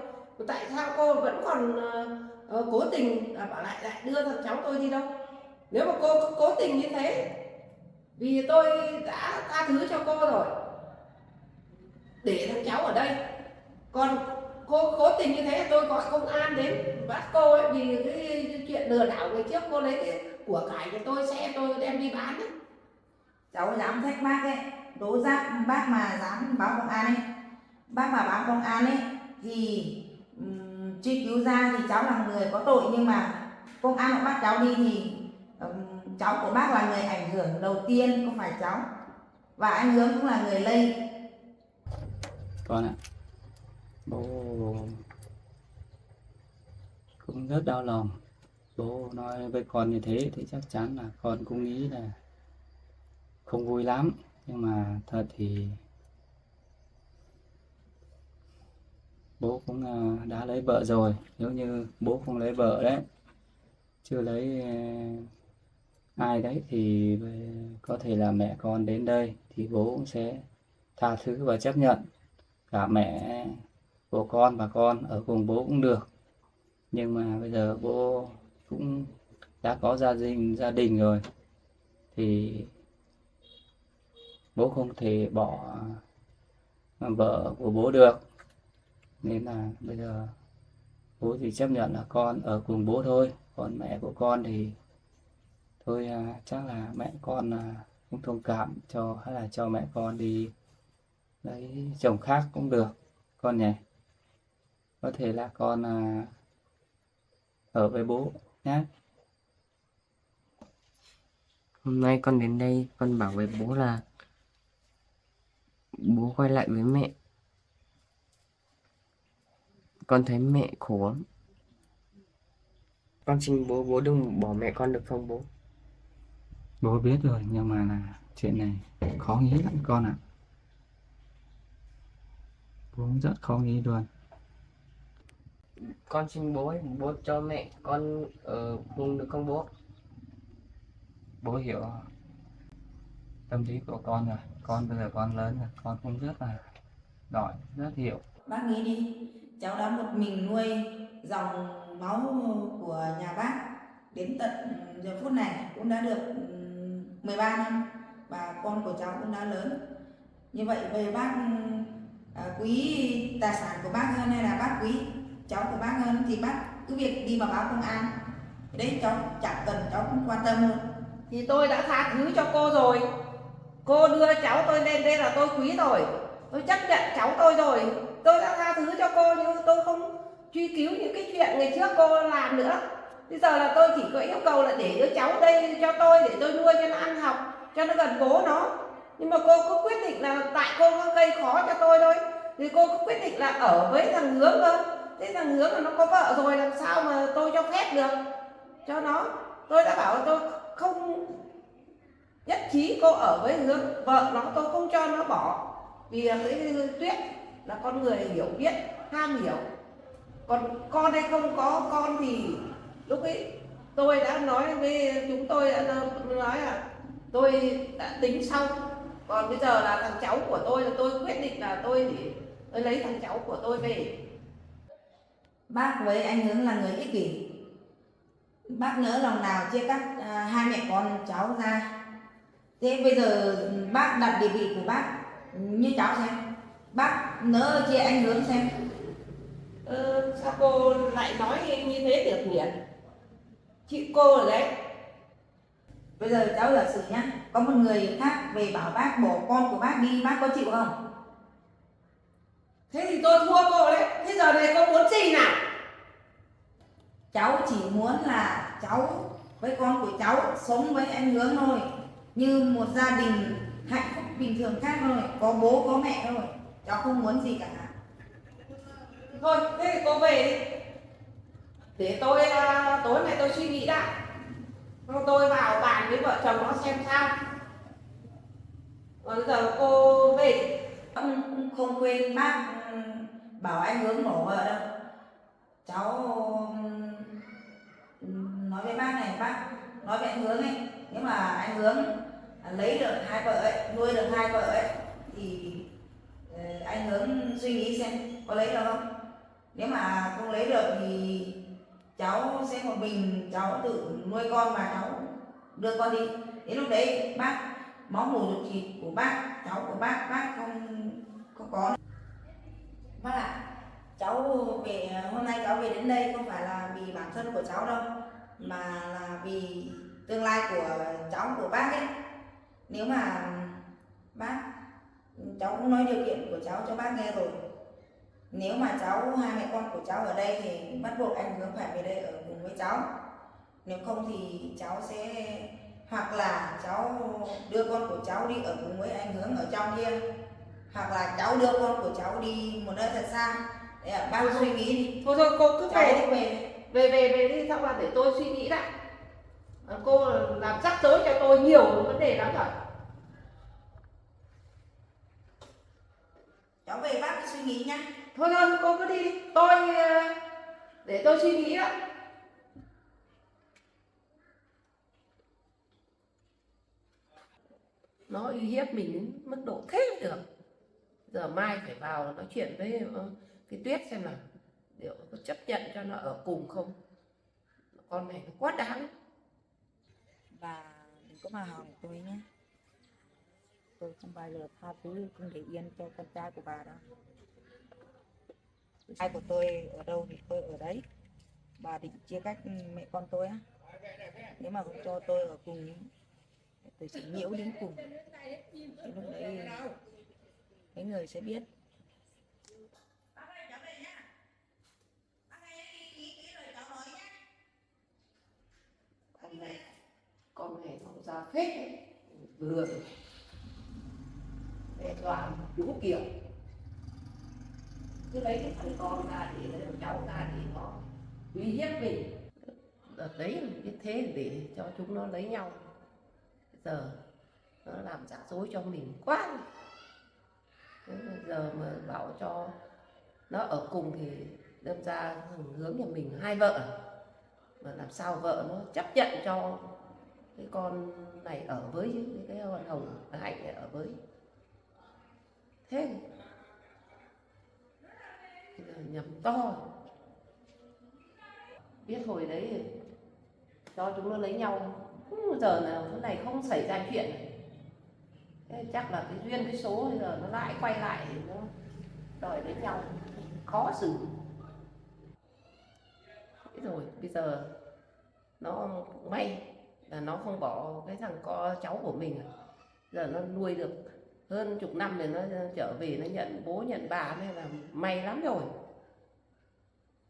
Tại sao cô vẫn còn cố tình bảo lại đưa thằng cháu tôi đi đâu? Nếu mà cô cố tình như thế, vì tôi đã tha thứ cho cô rồi, để thằng cháu ở đây. Còn cô cố tình như thế, tôi gọi công an đến bắt cô ấy, vì cái chuyện lừa đảo ngày trước cô lấy cái của cải của tôi, xe tôi đem đi bán ấy. Cháu dám thách bác ấy, tố giác bác mà dám báo công an ấy, bác mà báo công an ấy thì truy cứu ra thì cháu là người có tội, nhưng mà công an họ bắt cháu đi thì cháu của bác là người ảnh hưởng đầu tiên, không phải cháu. Và anh Hướng cũng là người lây. Con ạ, bố cũng rất đau lòng. Bố nói với con như thế thì chắc chắn là con cũng nghĩ là không vui lắm. Nhưng mà thật thì bố cũng đã lấy vợ rồi. Nếu như bố không lấy vợ đấy, chưa lấy ai đấy, thì có thể là mẹ con đến đây thì bố cũng sẽ tha thứ và chấp nhận. Cả mẹ của con và con ở cùng bố cũng được. Nhưng mà bây giờ bố cũng đã có gia đình rồi thì bố không thể bỏ vợ của bố được. Nên là bây giờ bố chỉ chấp nhận là con ở cùng bố thôi. Còn mẹ của con thì thôi, chắc là mẹ con cũng thông cảm cho, hay là cho mẹ con đi lấy chồng khác cũng được con nhỉ. Có thể là con ở với bố nhé. Hôm nay con đến đây con bảo với bố là bố quay lại với mẹ. Con thấy mẹ khổ lắm. Con xin bố đừng bỏ mẹ con được không bố? Bố biết rồi, nhưng mà là chuyện này khó nghĩ lắm con ạ. Bố rất khó nghĩ luôn. Con xin bố cho mẹ con ở cùng được không bố? Bố hiểu tâm lý của con rồi. Con bây giờ con lớn rồi, con cũng rất là giỏi, rất hiểu. Bác nghĩ đi, cháu đã một mình nuôi dòng máu của nhà bác đến tận giờ phút này cũng đã được 13 năm và con của cháu cũng đã lớn. Như vậy về bác quý tài sản của bác hơn hay là bác quý cháu của bác hơn thì bác cứ việc đi mà báo công an. Đấy cháu chẳng cần, cháu cũng quan tâm luôn. Thì tôi đã tha thứ cho cô rồi. Cô đưa cháu tôi lên đây là tôi quý rồi. Tôi chấp nhận cháu tôi rồi. Tôi đã tha thứ cho cô, nhưng tôi không truy cứu những cái chuyện ngày trước cô làm nữa. Bây giờ là tôi chỉ có yêu cầu là để đứa cháu đây cho tôi, để tôi nuôi cho nó ăn học, cho nó gần bố nó. Nhưng mà cô cứ quyết định là tại cô có gây khó cho tôi thôi, thì cô cứ quyết định là ở với thằng Hướng thôi. Thế thằng Hướng là nó có vợ rồi, làm sao mà tôi cho phép được cho nó. Tôi đã bảo là tôi không nhất trí cô ở với Hướng, vợ nó tôi không cho nó bỏ. Vì cái Tuyết là con người hiểu biết, ham hiểu. Còn con hay không có con thì lúc ấy tôi đã nói với chúng tôi, đã nói là tôi đã tính xong. Còn bây giờ là thằng cháu của tôi là tôi quyết định là tôi lấy thằng cháu của tôi về. Bác với anh Hướng là người ích kỷ. Bác nỡ lòng nào chia cắt hai mẹ con cháu ra. Thế bây giờ bác đặt địa vị của bác như cháu xem. Bác nỡ chia anh Hướng xem. Sao cô lại nói như thế được nhỉ? Chị cô rồi đấy. Bây giờ cháu giả sử nhá, có một người khác về bảo bác bỏ con của bác đi, bác có chịu không? Thế thì tôi thua cô đấy. Thế giờ này cô muốn gì nào? Cháu chỉ muốn là cháu với con của cháu sống với anh Hướng thôi, như một gia đình hạnh phúc bình thường khác thôi, có bố có mẹ thôi, cháu không muốn gì cả. Thôi, thế thì cô về đi. Để tôi tối nay tôi suy nghĩ đã. Xong tôi vào bàn với vợ chồng nó xem sao. Còn giờ cô về đi. Ông không quên bác bảo anh Hướng mổ vợ đâu. Cháu nói với bác này, bác nói với anh Hướng ấy, nếu mà anh Hướng lấy được 2 vợ ấy, nuôi được 2 vợ ấy, thì anh Hướng suy nghĩ xem có lấy được không. Nếu mà không lấy được thì cháu sẽ một mình cháu tự nuôi con và cháu đưa con đi. Đến lúc đấy bác máu mủ ruột thịt của bác, cháu của bác không có. Bác ạ, cháu về hôm nay cháu về đến đây không phải là vì bản thân của cháu đâu, mà là vì tương lai của cháu của bác ấy. Nếu mà bác, cháu cũng nói điều kiện của cháu cho bác nghe rồi. Nếu mà cháu, hai mẹ con của cháu ở đây thì bắt buộc anh Hướng phải về đây ở cùng với cháu. Nếu không thì cháu sẽ, hoặc là cháu đưa con của cháu đi ở cùng với anh Hướng ở trong kia, hoặc là cháu đưa con của cháu đi một nơi thật xa. Để bác suy nghĩ đi. Thôi cô cứ Cháu về đi. về. Về đi, xong là để tôi suy nghĩ đã. Cô làm rắc rối cho tôi nhiều vấn đề lắm rồi. Cháu về bác suy nghĩ nhá. Thôi cô cứ đi. Tôi để tôi suy nghĩ đã. Nó uy hiếp mình đến mức độ thế được. Giờ mai phải vào nói chuyện với cái Tuyết xem là liệu có chấp nhận cho nó ở cùng không. Con này nó quá đáng. Bà đừng có mà hòng tôi nhé. Tôi không bao giờ tha thứ, không để yên cho con trai của bà đâu. Trai của tôi ở đâu thì tôi ở đấy. Bà định chia cách mẹ con tôi á. Nếu mà không cho tôi ở cùng, tôi sẽ nhiễu đến cùng. Thì lúc đấy mấy người sẽ biết. Con này nó ra phết đấy. Lừa đe dọa đúng kiểu. Cứ lấy cái thằng con ra để lấy thằng cháu ra để nó uy hiếp mình. Đợt đấy mình biết thế để cho chúng nó lấy nhau. Giờ nó làm giả dối cho mình quá. Thế mà giờ mà bảo cho nó ở cùng thì đâm ra Hướng nhà mình 2 vợ. Mà làm sao vợ nó chấp nhận cho cái con này ở với chứ, cái con Hồng Hạnh này ở với. Thế nhầm to. Biết hồi đấy cho chúng nó lấy nhau, giờ nào cái này không xảy ra chuyện này. Thế chắc là cái duyên cái số bây giờ nó lại quay lại thì nó đòi lấy nhau, khó xử. Thế rồi bây giờ nó may là nó không bỏ cái thằng con cháu của mình. Giờ nó nuôi được hơn chục năm rồi, nó trở về nó nhận bố nhận bà, nên là may lắm rồi.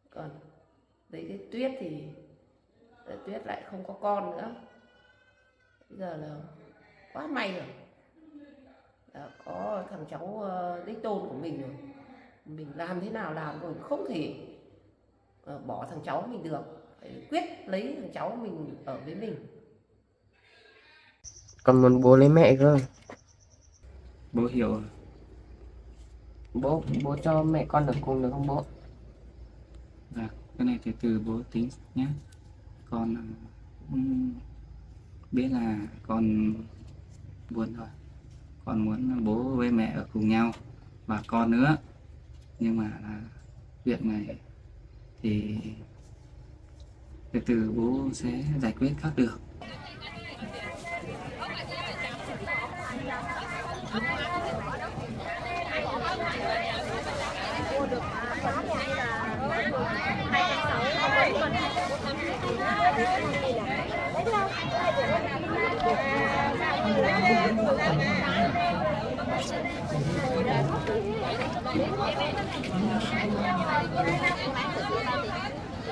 Còn đấy cái Tuyết thì Tuyết lại không có con nữa. Bây giờ là quá may rồi, đã có thằng cháu đích tôn của mình rồi. Mình làm thế nào làm rồi, không thể bỏ thằng cháu mình được, phải quyết lấy thằng cháu mình ở với mình. Còn muốn bố lấy mẹ cơ. Bố hiểu rồi. Bố cho mẹ con được cùng được không bố? Dạ, cái này từ từ bố tính nhé. Con biết là con buồn rồi. Con muốn bố với mẹ ở cùng nhau và con nữa. Nhưng mà là việc này thì từ từ bố sẽ giải quyết khác được. Đấy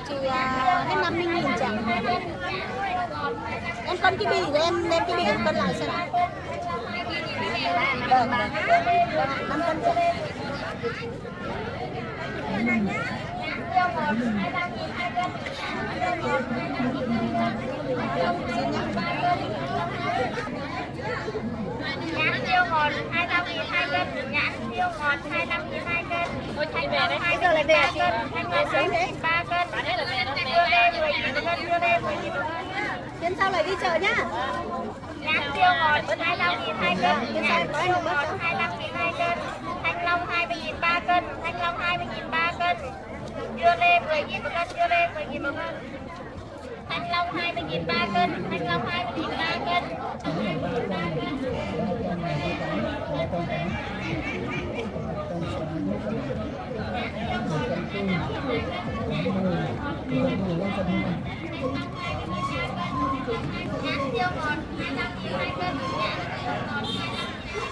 Chị hết 50.000 chẳng. Em cân cái bì rồi em đem cái bì em cân lại xem nào. Vâng, 5 cân chẳng. Nhãn siêu ngọt 25.000 2 cân, nhãn siêu ngọt 25.000 2 cân. Ôi thôi về đấy, 2 giờ lại về chị. Thanh long 2.000 3 cân. Dưa lê 10.000 cân, dưa lê 10.000 cân. Chuyến sau lại đi chợ nhá. Nhãn siêu ngọt 25.000 2 cân, nhãn siêu ngọt 25.000 2 cân. Thanh long 20.000 3 cân, thanh long 20.000 3 cân. Dưa lê 10.000 một cân, dưa lê 10.000 một cân. Thanh long 20.000 3 cân, thanh long 20.000 3 cân. Nhãn siêu ngọt 25.000 2 cân, nhãn siêu ngọt 25.000 2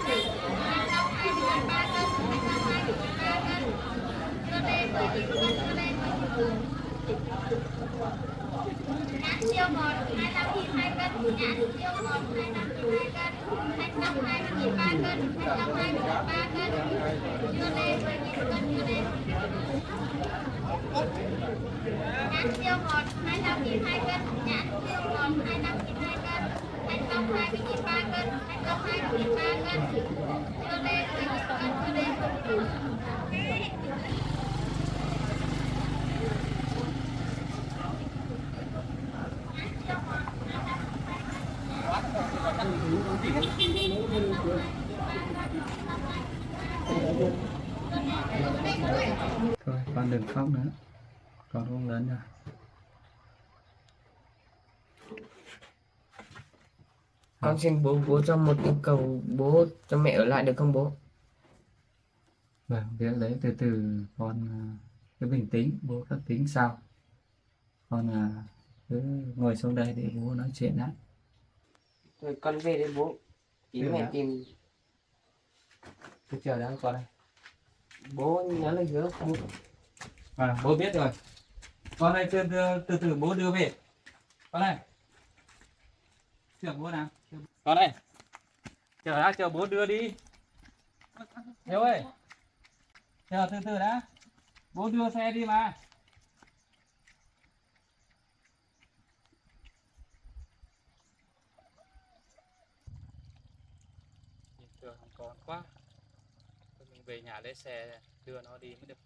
cân. Thanh long 20.000 3 cân, thanh long 20.000 3 cân. Dưa lê 10.000 một cân, dưa lê 10.000 một cân. Nhãn siêu ngọt 25.000 2 cân, nhãn siêu ngọt 25.000 2 cân. Thanh long 20.000 3 cân, thanh long 20.000 3 cân. Dưa lê 10.000 một cân, dưa lê 10.000 một cân. Nhãn siêu ngọt 25.000 2 cân, nhãn siêu ngọt 25.000 2 cân. Thanh long 20.000 3 cân, thanh long 20.000 3 cân. Dưa lê 10.000 một cân, dưa lê 10.000 một cân. Thôi con đừng khóc nữa, con không lớn rồi. Con xin bố cho một yêu cầu, bố cho mẹ ở lại được không bố? Vâng, việc đấy từ từ con cứ bình tĩnh, bố các tính sau. Con cứ ngồi xuống đây để bố nói chuyện đã. Rồi con về đây bố. Ý Được mẹ ạ. tìm Cứ chờ đã con đây. bố nhớ lời hứa bố. Bố biết rồi. Con đây từ từ bố đưa về. Con này. Chờ bố nào. Con này. Chờ bố đưa đi. Hiếu ơi. Chờ từ từ đã. Bố đưa xe đi mà. Nhìn trường không còn quá. Thôi mình về nhà lấy xe đưa nó đi mới được.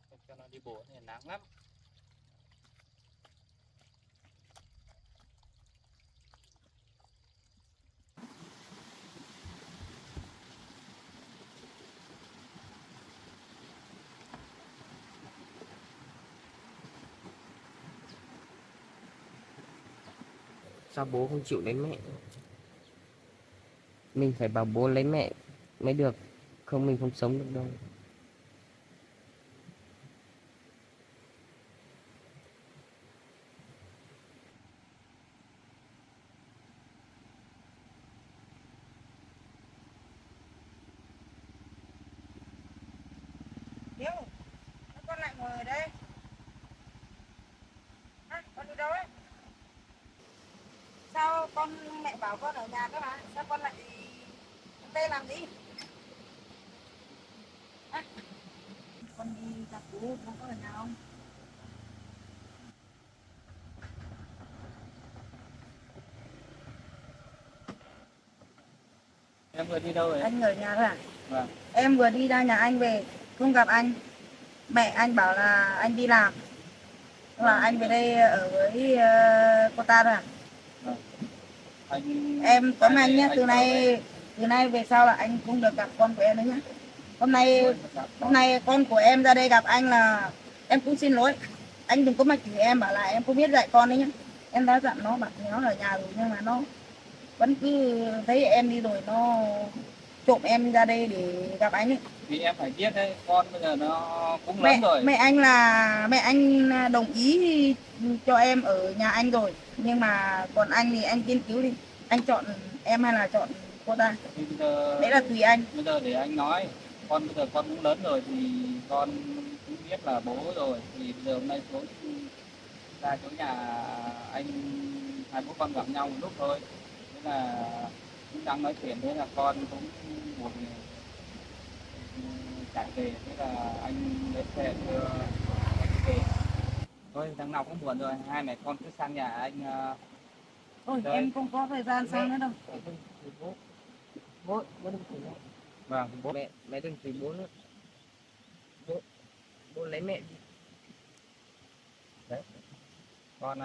Không cho nó đi bộ thì nắng lắm. Sao bố không chịu lấy mẹ? Mình phải bảo bố lấy mẹ mới được, không mình không sống được đâu. Hiếu, con lại ngồi ở đây. Con đi đâu ấy? Sao con mẹ bảo con ở nhà cơ mà? Sao con lại đây làm gì? Con đi gặp bố, bố có ở nhà không? Em vừa đi đâu rồi? Anh ở nhà thôi à? Vâng. Em vừa đi ra nhà anh về, không gặp anh. Mẹ anh bảo là anh đi làm. Và anh về đây ở với cô ta rồi à? Anh... Em cấm anh nhé, từ nay về sau là anh không được gặp con của em nữa nhé. Hôm nay con của em ra đây gặp anh là em cũng xin lỗi. Anh đừng có mà chửi em, bảo là em không biết dạy con đấy nhé. Em đã dặn nó, bảo nó ở nhà rồi nhưng mà nó vẫn cứ thấy em đi rồi nó trộm em ra đây để gặp anh ấy. Vì em phải biết đấy, con bây giờ nó cũng lớn rồi. Mẹ anh đồng ý cho em ở nhà anh rồi, nhưng mà còn anh thì anh nghiên cứu đi, anh chọn em hay là chọn cô ta, Bây giờ... đấy là tùy anh. Bây giờ để anh nói. con bây giờ con cũng lớn rồi thì con cũng biết là bố rồi, thì bây giờ hôm nay xuống ra chỗ nhà anh, hai bố con gặp nhau một lúc thôi, thế là cũng đang nói chuyện, thế là con cũng buồn chạy về, thế là anh lấy xe đưa về. Thôi thằng nào cũng buồn rồi, hai mẹ con cứ sang nhà anh. Ôi Đây. em không có thời gian sang nữa đâu. Bố đừng chửi mẹ. Vâng, bố. Mẹ đừng chửi bố nữa. Bố lấy mẹ đi. Đấy. Con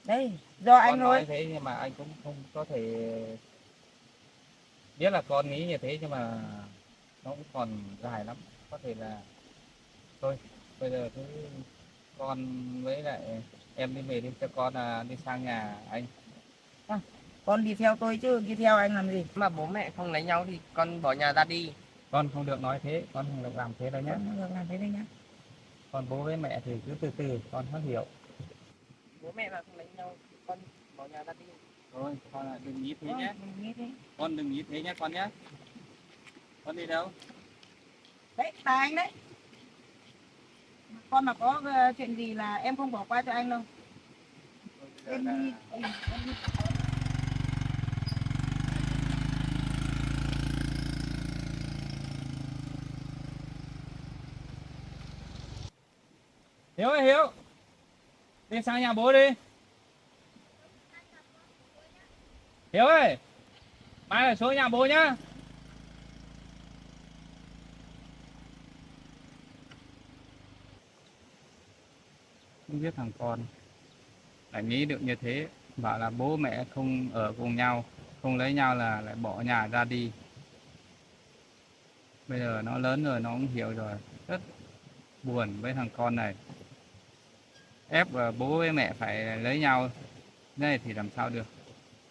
Đây, do anh con nói rồi. thế nhưng mà anh cũng không có thể biết là con nghĩ như thế, nhưng mà nó cũng còn dài lắm, có thể là thôi bây giờ cứ con với lại em đi về đi, cho con đi sang nhà anh. Con đi theo tôi chứ đi theo anh làm gì? Mà bố mẹ không lấy nhau thì con bỏ nhà ra đi. Con không được nói thế, con không được làm thế đâu nhé. Con không được làm thế đây nhá. Con bố với mẹ thì cứ từ từ, con không hiểu. Bố mẹ mà không lấy nhau thì con bỏ nhà ra đi. Thôi con đừng nghĩ thế Vâng, nhé, mình nghĩ thế. con đừng nghĩ thế nhé con nhé. Con đi đâu? Đấy, là anh đấy. Con mà có chuyện gì là em không bỏ qua cho anh đâu. Em đi. Em đi. Hiếu ơi Hiếu, đi sang nhà bố đi. Hiếu ơi, mai là xuống nhà bố nhá. Không biết thằng con lại nghĩ được như thế, bảo là bố mẹ không ở cùng nhau, không lấy nhau là lại bỏ nhà ra đi. Bây giờ nó lớn rồi, nó cũng hiểu rồi, rất buồn với thằng con này, ép bố với mẹ phải lấy nhau này thì làm sao được,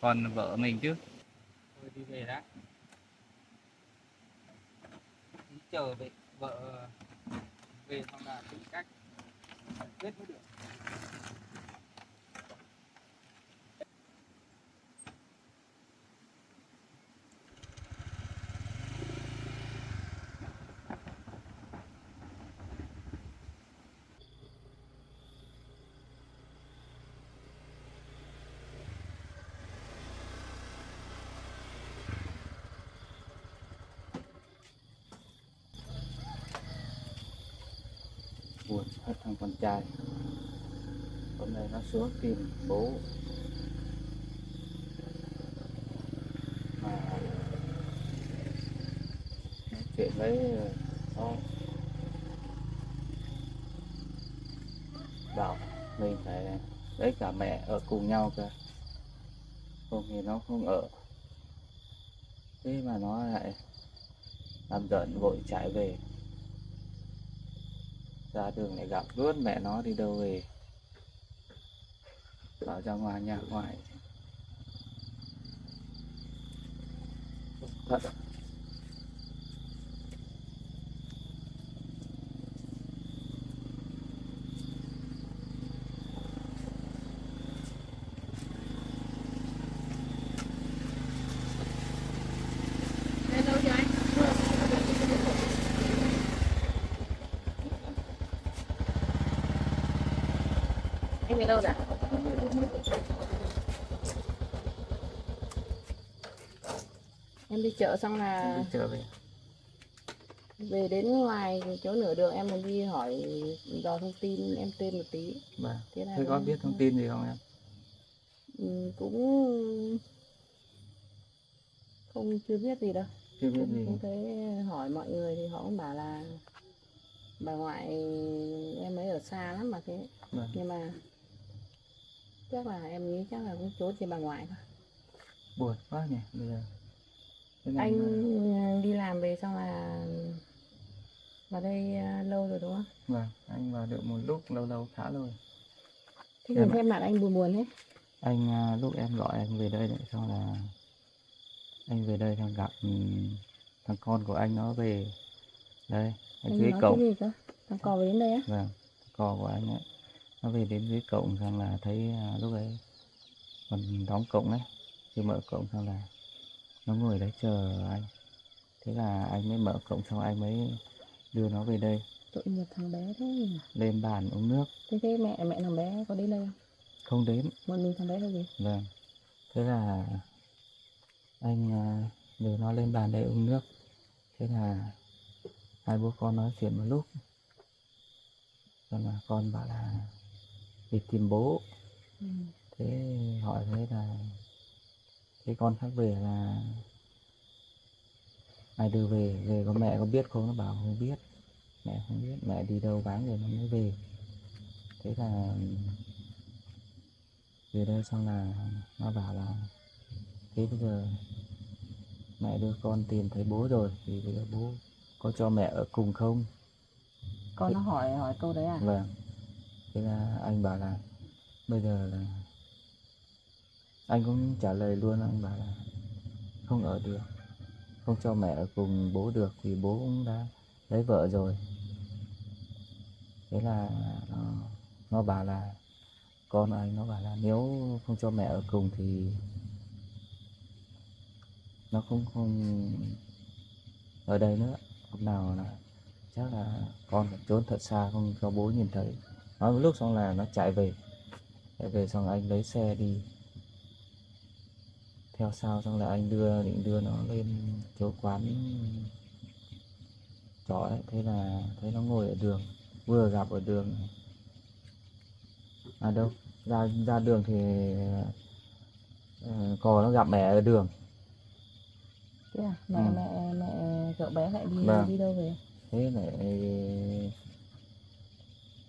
còn vợ mình chứ. Thôi đi về đã, chờ về vợ về xong là tìm cách giải quyết mới được. Buồn hết thằng con trai, hôm nay nó xuống tìm bố mà nói chuyện với con, bảo mình phải lấy cả mẹ ở cùng nhau cơ, không thì nó không ở, thế mà nó lại làm giận vội chạy về, ra đường lại gặp luôn mẹ nó đi đâu về, bảo ra ngoài nhà ngoài thật. Lên đâu chưa anh? Anh về đâu rồi? Em đi chợ xong là Đi trở về. về đến ngoài chỗ nửa đường em còn đi hỏi dò thông tin em tên một tí. Vâng. Thế là Thế có biết thông tin gì không em? cũng không chưa biết gì đâu. Chưa biết gì. Không thấy hỏi mọi người thì họ cũng bảo là bà ngoại em ấy ở xa lắm mà thế. Vâng. Nhưng mà chắc là em nghĩ chắc là cũng trốn trên bà ngoại thôi. Buồn quá nhỉ bây giờ. Thế này Anh mà... đi làm về xong là vào đây lâu rồi đúng không? Vâng, anh vào được một lúc lâu khá lâu. Thế nhìn xem mặt anh buồn buồn thế. Anh lúc em gọi anh về đây đấy, xong là anh về đây xong gặp thằng con của anh nó về đây ở Anh dưới nói cổng. cái gì cơ? Thằng cò về đến đây á? Vâng, cò của anh ấy nó về đến dưới cổng, xong là thấy lúc ấy còn đóng cổng ấy, thì mở cổng xong là nó ngồi đấy chờ anh, Thế là anh mới mở cổng xong anh mới đưa nó về đây Tội nghiệp thằng bé thế nhỉ? lên bàn uống nước. Thế mẹ thằng bé có đến đây không? Không đến. Một mình thằng bé hay gì? Vâng. Thế là anh đưa nó lên bàn để uống nước. Thế là hai bố con nói chuyện một lúc. Xong là con bảo là đi tìm bố. Thế hỏi thế là thế con khác về là ai đưa về có mẹ có biết không? Nó bảo không biết. Mẹ không biết, mẹ đi đâu bán rồi nó mới về. Thế là về đây xong là nó bảo là thế bây giờ mẹ đưa con tìm thấy bố rồi thì bây giờ bố có cho mẹ ở cùng không? Con nó hỏi câu đấy à? Vâng. Thế là anh bảo là bây giờ là anh cũng trả lời luôn, anh bảo là không ở được, không cho mẹ ở cùng bố được vì bố cũng đã lấy vợ rồi. Thế là nó bảo là con anh nó bảo là nếu không cho mẹ ở cùng thì nó không ở đây nữa, hôm nào là chắc là con phải trốn thật xa không cho bố nhìn thấy. Nói một lúc xong là nó chạy về xong anh lấy xe đi theo sau, xong là anh định đưa nó lên chỗ quán trọ ấy. Thế là thấy nó ngồi ở đường, vừa gặp ở đường à đâu ra đường thì còn nó gặp mẹ ở đường. Thế à? Mẹ cậu bé lại Vâng. đi đâu về? Thế lại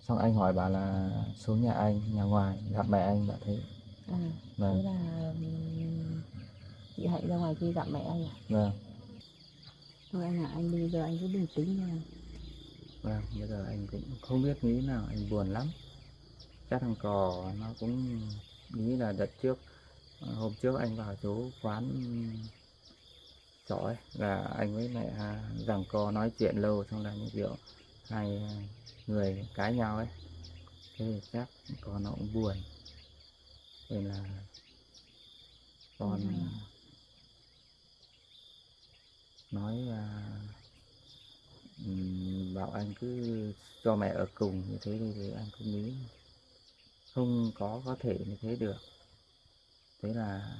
xong anh hỏi bà là xuống nhà anh, nhà ngoài gặp mẹ anh, bảo thế. À, Vâng. thế là chị Hạnh ra ngoài kia gặp mẹ anh à? Vâng. Thôi anh à, anh bây giờ anh cứ bình tĩnh nha. Vâng, bây giờ anh cũng không biết nghĩ nào, anh buồn lắm. Chắc thằng cò nó cũng nghĩ là đợt trước, hôm trước anh vào chỗ quán trọ ấy, là anh với mẹ rằng co nói chuyện lâu, xong là như kiểu hai người cãi nhau ấy. Thế thì chắc con nó cũng buồn. Nên là con nói bảo anh cứ cho mẹ ở cùng như thế đi, thì anh cũng nghĩ không có thể như thế được. Thế là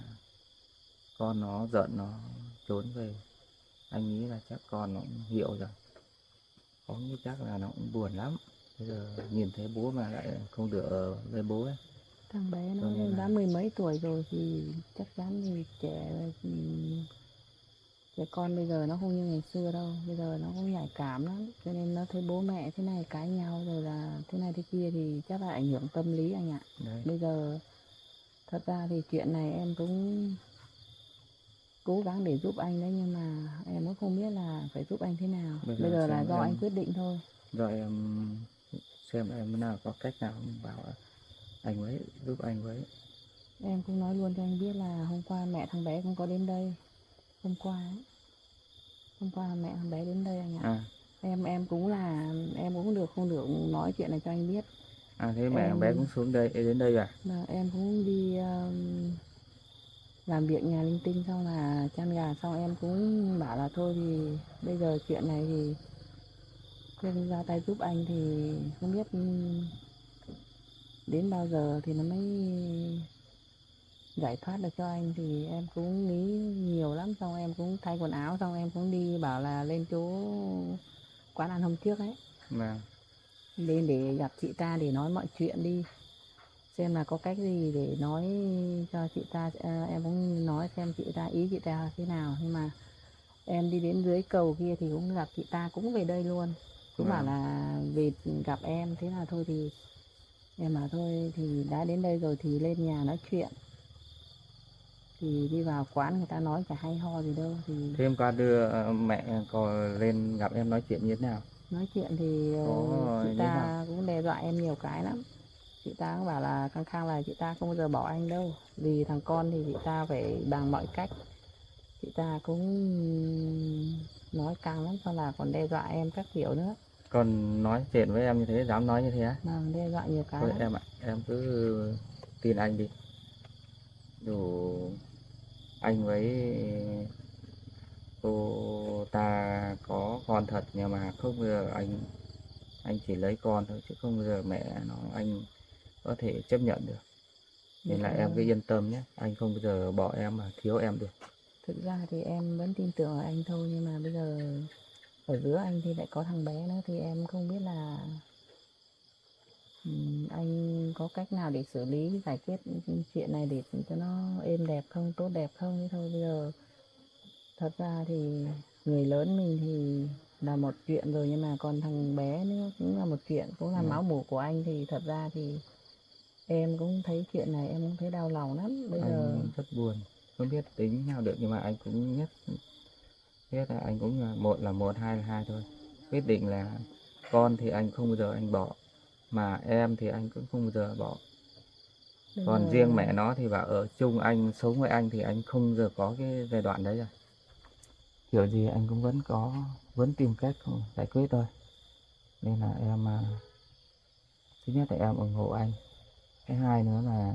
con nó giận, nó trốn về. Anh nghĩ là chắc con nó cũng hiểu rồi, có nghĩ chắc là nó cũng buồn lắm. Bây giờ nhìn thấy bố mà lại không được ở với bố ấy. Thằng bé nó Cho nên là đã mười mấy tuổi rồi thì chắc chắn thì trẻ con bây giờ nó không như ngày xưa đâu, bây giờ nó cũng nhạy cảm lắm, cho nên nó thấy bố mẹ thế này cãi nhau rồi là thế này thế kia thì chắc là ảnh hưởng tâm lý anh ạ. đấy. Bây giờ thật ra thì chuyện này em cũng cố gắng để giúp anh đấy, nhưng mà em cũng không biết là phải giúp anh thế nào. Bây giờ là do anh quyết định thôi. Rồi em xem em nào có cách nào bảo anh ấy giúp anh với. Em cũng nói luôn cho anh biết là hôm qua mẹ thằng bé cũng có đến đây. Hôm qua mẹ thằng bé đến đây anh ạ. Em cũng được không được nói chuyện này cho anh biết. Thế mẹ thằng bé cũng xuống đây đến đây à? Em cũng đi làm việc nhà linh tinh, xong là chăn gà xong em cũng bảo là thôi thì bây giờ chuyện này thì khuyên ra tay giúp anh, thì không biết đến bao giờ thì nó mới giải thoát được cho anh. Thì em cũng nghĩ nhiều lắm, xong em cũng thay quần áo, xong em cũng đi bảo là lên chỗ quán ăn hôm trước ấy, lên để gặp chị ta để nói mọi chuyện đi, xem là có cách gì để nói cho chị ta. Em cũng nói xem chị ta ý chị ta thế nào, nhưng mà em đi đến dưới cầu kia thì cũng gặp chị ta cũng về đây luôn, cũng bảo là về gặp em. Thế là thôi thì em bảo thôi thì đã đến đây rồi thì lên nhà nói chuyện. Thì đi vào quán người ta nói chả hay ho gì đâu. Thì thế hôm qua đưa mẹ có lên gặp em nói chuyện như thế nào? Nói chuyện thì chị ta cũng đe dọa em nhiều cái lắm. Chị ta cũng bảo là khăng khăng là chị ta không bao giờ bỏ anh đâu, vì thằng con thì chị ta phải bằng mọi cách. Chị ta cũng nói căng lắm, xong là còn đe dọa em các kiểu nữa. Còn nói chuyện với em như thế, dám nói như thế á? Vâng, đe dọa nhiều cái. Thôi em ạ, em cứ tin anh đi. Dù anh với cô ta có con thật nhưng mà không bao giờ anh chỉ lấy con thôi, chứ không bao giờ mẹ nó anh có thể chấp nhận được. Nên là em cứ yên tâm nhé, anh không bao giờ bỏ em mà thiếu em được. Thực ra thì em vẫn tin tưởng ở anh thôi, nhưng mà bây giờ ở giữa anh thì lại có thằng bé nữa, thì em không biết là anh có cách nào để xử lý giải quyết chuyện này để cho nó êm đẹp không, tốt đẹp không. Thế thôi, bây giờ thật ra thì người lớn mình thì là một chuyện rồi, nhưng mà còn thằng bé nữa cũng là một chuyện, cũng là máu mủ của anh. Thì thật ra thì em cũng thấy chuyện này em cũng thấy đau lòng lắm. Bây giờ Anh rất buồn, không biết tính nhau được, nhưng mà anh cũng biết là anh cũng là một, hai là hai thôi. Quyết định là con thì anh không bao giờ anh bỏ, mà em thì anh cũng không bao giờ bỏ. bây Còn giờ riêng mẹ nó thì bảo ở chung anh, sống với anh thì anh không bao giờ có cái giai đoạn đấy rồi. Kiểu gì anh cũng vẫn tìm cách giải quyết thôi. Nên là em thứ nhất là em ủng hộ anh, cái hai nữa là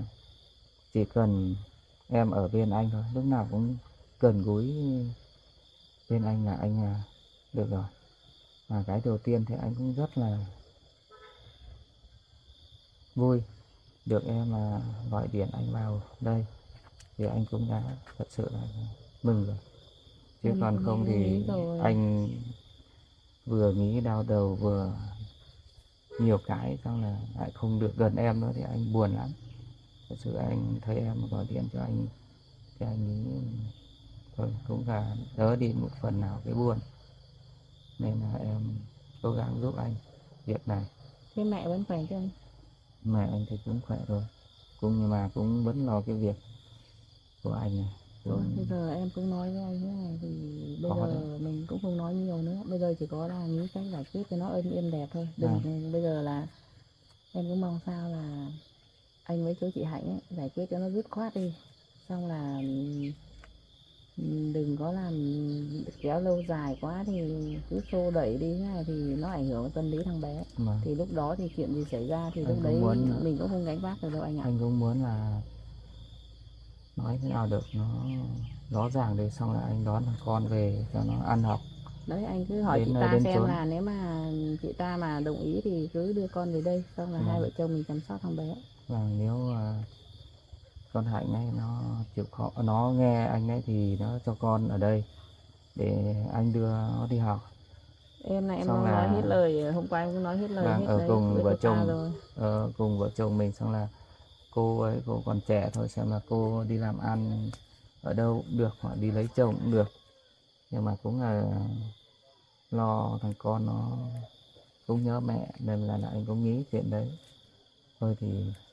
chỉ cần em ở bên anh thôi, lúc nào cũng gần gũi bên anh là anh được rồi. Và cái đầu tiên thì anh cũng rất là vui được em gọi điện anh vào đây, thì anh cũng đã thật sự là mừng rồi. Chứ em còn cũng không nghĩ thì rồi. anh vừa nghĩ đau đầu vừa nhiều cái, xong là lại không được gần em nữa thì anh buồn lắm. Thật sự anh thấy em gọi điện cho anh thì anh nghĩ thôi cũng là đỡ đi một phần nào cái buồn. Nên là em cố gắng giúp anh việc này. Thế mẹ vẫn khỏe chứ anh? Mẹ anh thì cũng khỏe rồi, nhưng mà cũng vẫn lo cái việc của anh này. Thôi bây giờ em cũng nói với anh thế này, thì bây Khó giờ đấy. mình cũng không nói nhiều nữa, bây giờ chỉ có là nghĩ cách giải quyết cho nó êm đẹp thôi. Đừng bây giờ là em cũng mong sao là anh với chú chị Hạnh ấy, giải quyết cho nó dứt khoát đi, xong là đừng có làm kéo lâu dài quá, thì cứ xô đẩy đi thế này thì nó ảnh hưởng đến tâm lý thằng bé. Mà Thì lúc đó thì chuyện gì xảy ra thì anh lúc cũng đấy muốn mình cũng không gánh vác được đâu anh ạ. anh cũng muốn là nói thế nào được nó rõ ràng để xong là anh đón thằng con về cho nó ăn học. Đấy, anh cứ hỏi Đến chị nơi ta đến xem chốn. là nếu mà chị ta mà đồng ý thì cứ đưa con về đây, xong là hai vợ chồng mình chăm sóc thằng bé. Và nếu con Hạnh ấy nó chịu khó, nó nghe anh ấy thì nó cho con ở đây để anh đưa nó đi học. Em này em Xong nói là hết lời, hôm qua em cũng nói hết lời hết ở đấy cùng với vợ cô ta chồng, rồi. cùng vợ chồng mình. Xong là cô ấy, cô còn trẻ thôi, xem là cô đi làm ăn ở đâu cũng được, hoặc đi lấy chồng cũng được, nhưng mà cũng là lo thằng con nó cũng nhớ mẹ, nên là anh cũng nghĩ chuyện đấy thôi. Thì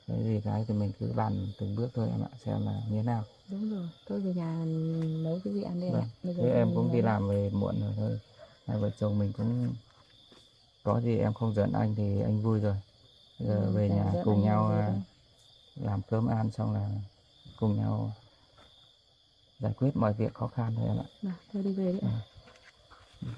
cái gì cái thì mình cứ bàn từng bước thôi em ạ, xem là như thế nào. Đúng rồi, tôi về nhà nấu cái gì ăn đi anh Vâng. ạ. Bây giờ Thế em cũng đi nấu. làm về muộn rồi thôi, hai vợ chồng mình cũng có gì em không giận anh thì anh vui rồi. Bây giờ về Chả nhà giận cùng anh nhau làm gì đâu. làm cơm ăn, xong là cùng nhau giải quyết mọi việc khó khăn thôi em ạ. Thôi đi về đi ạ. Ừ.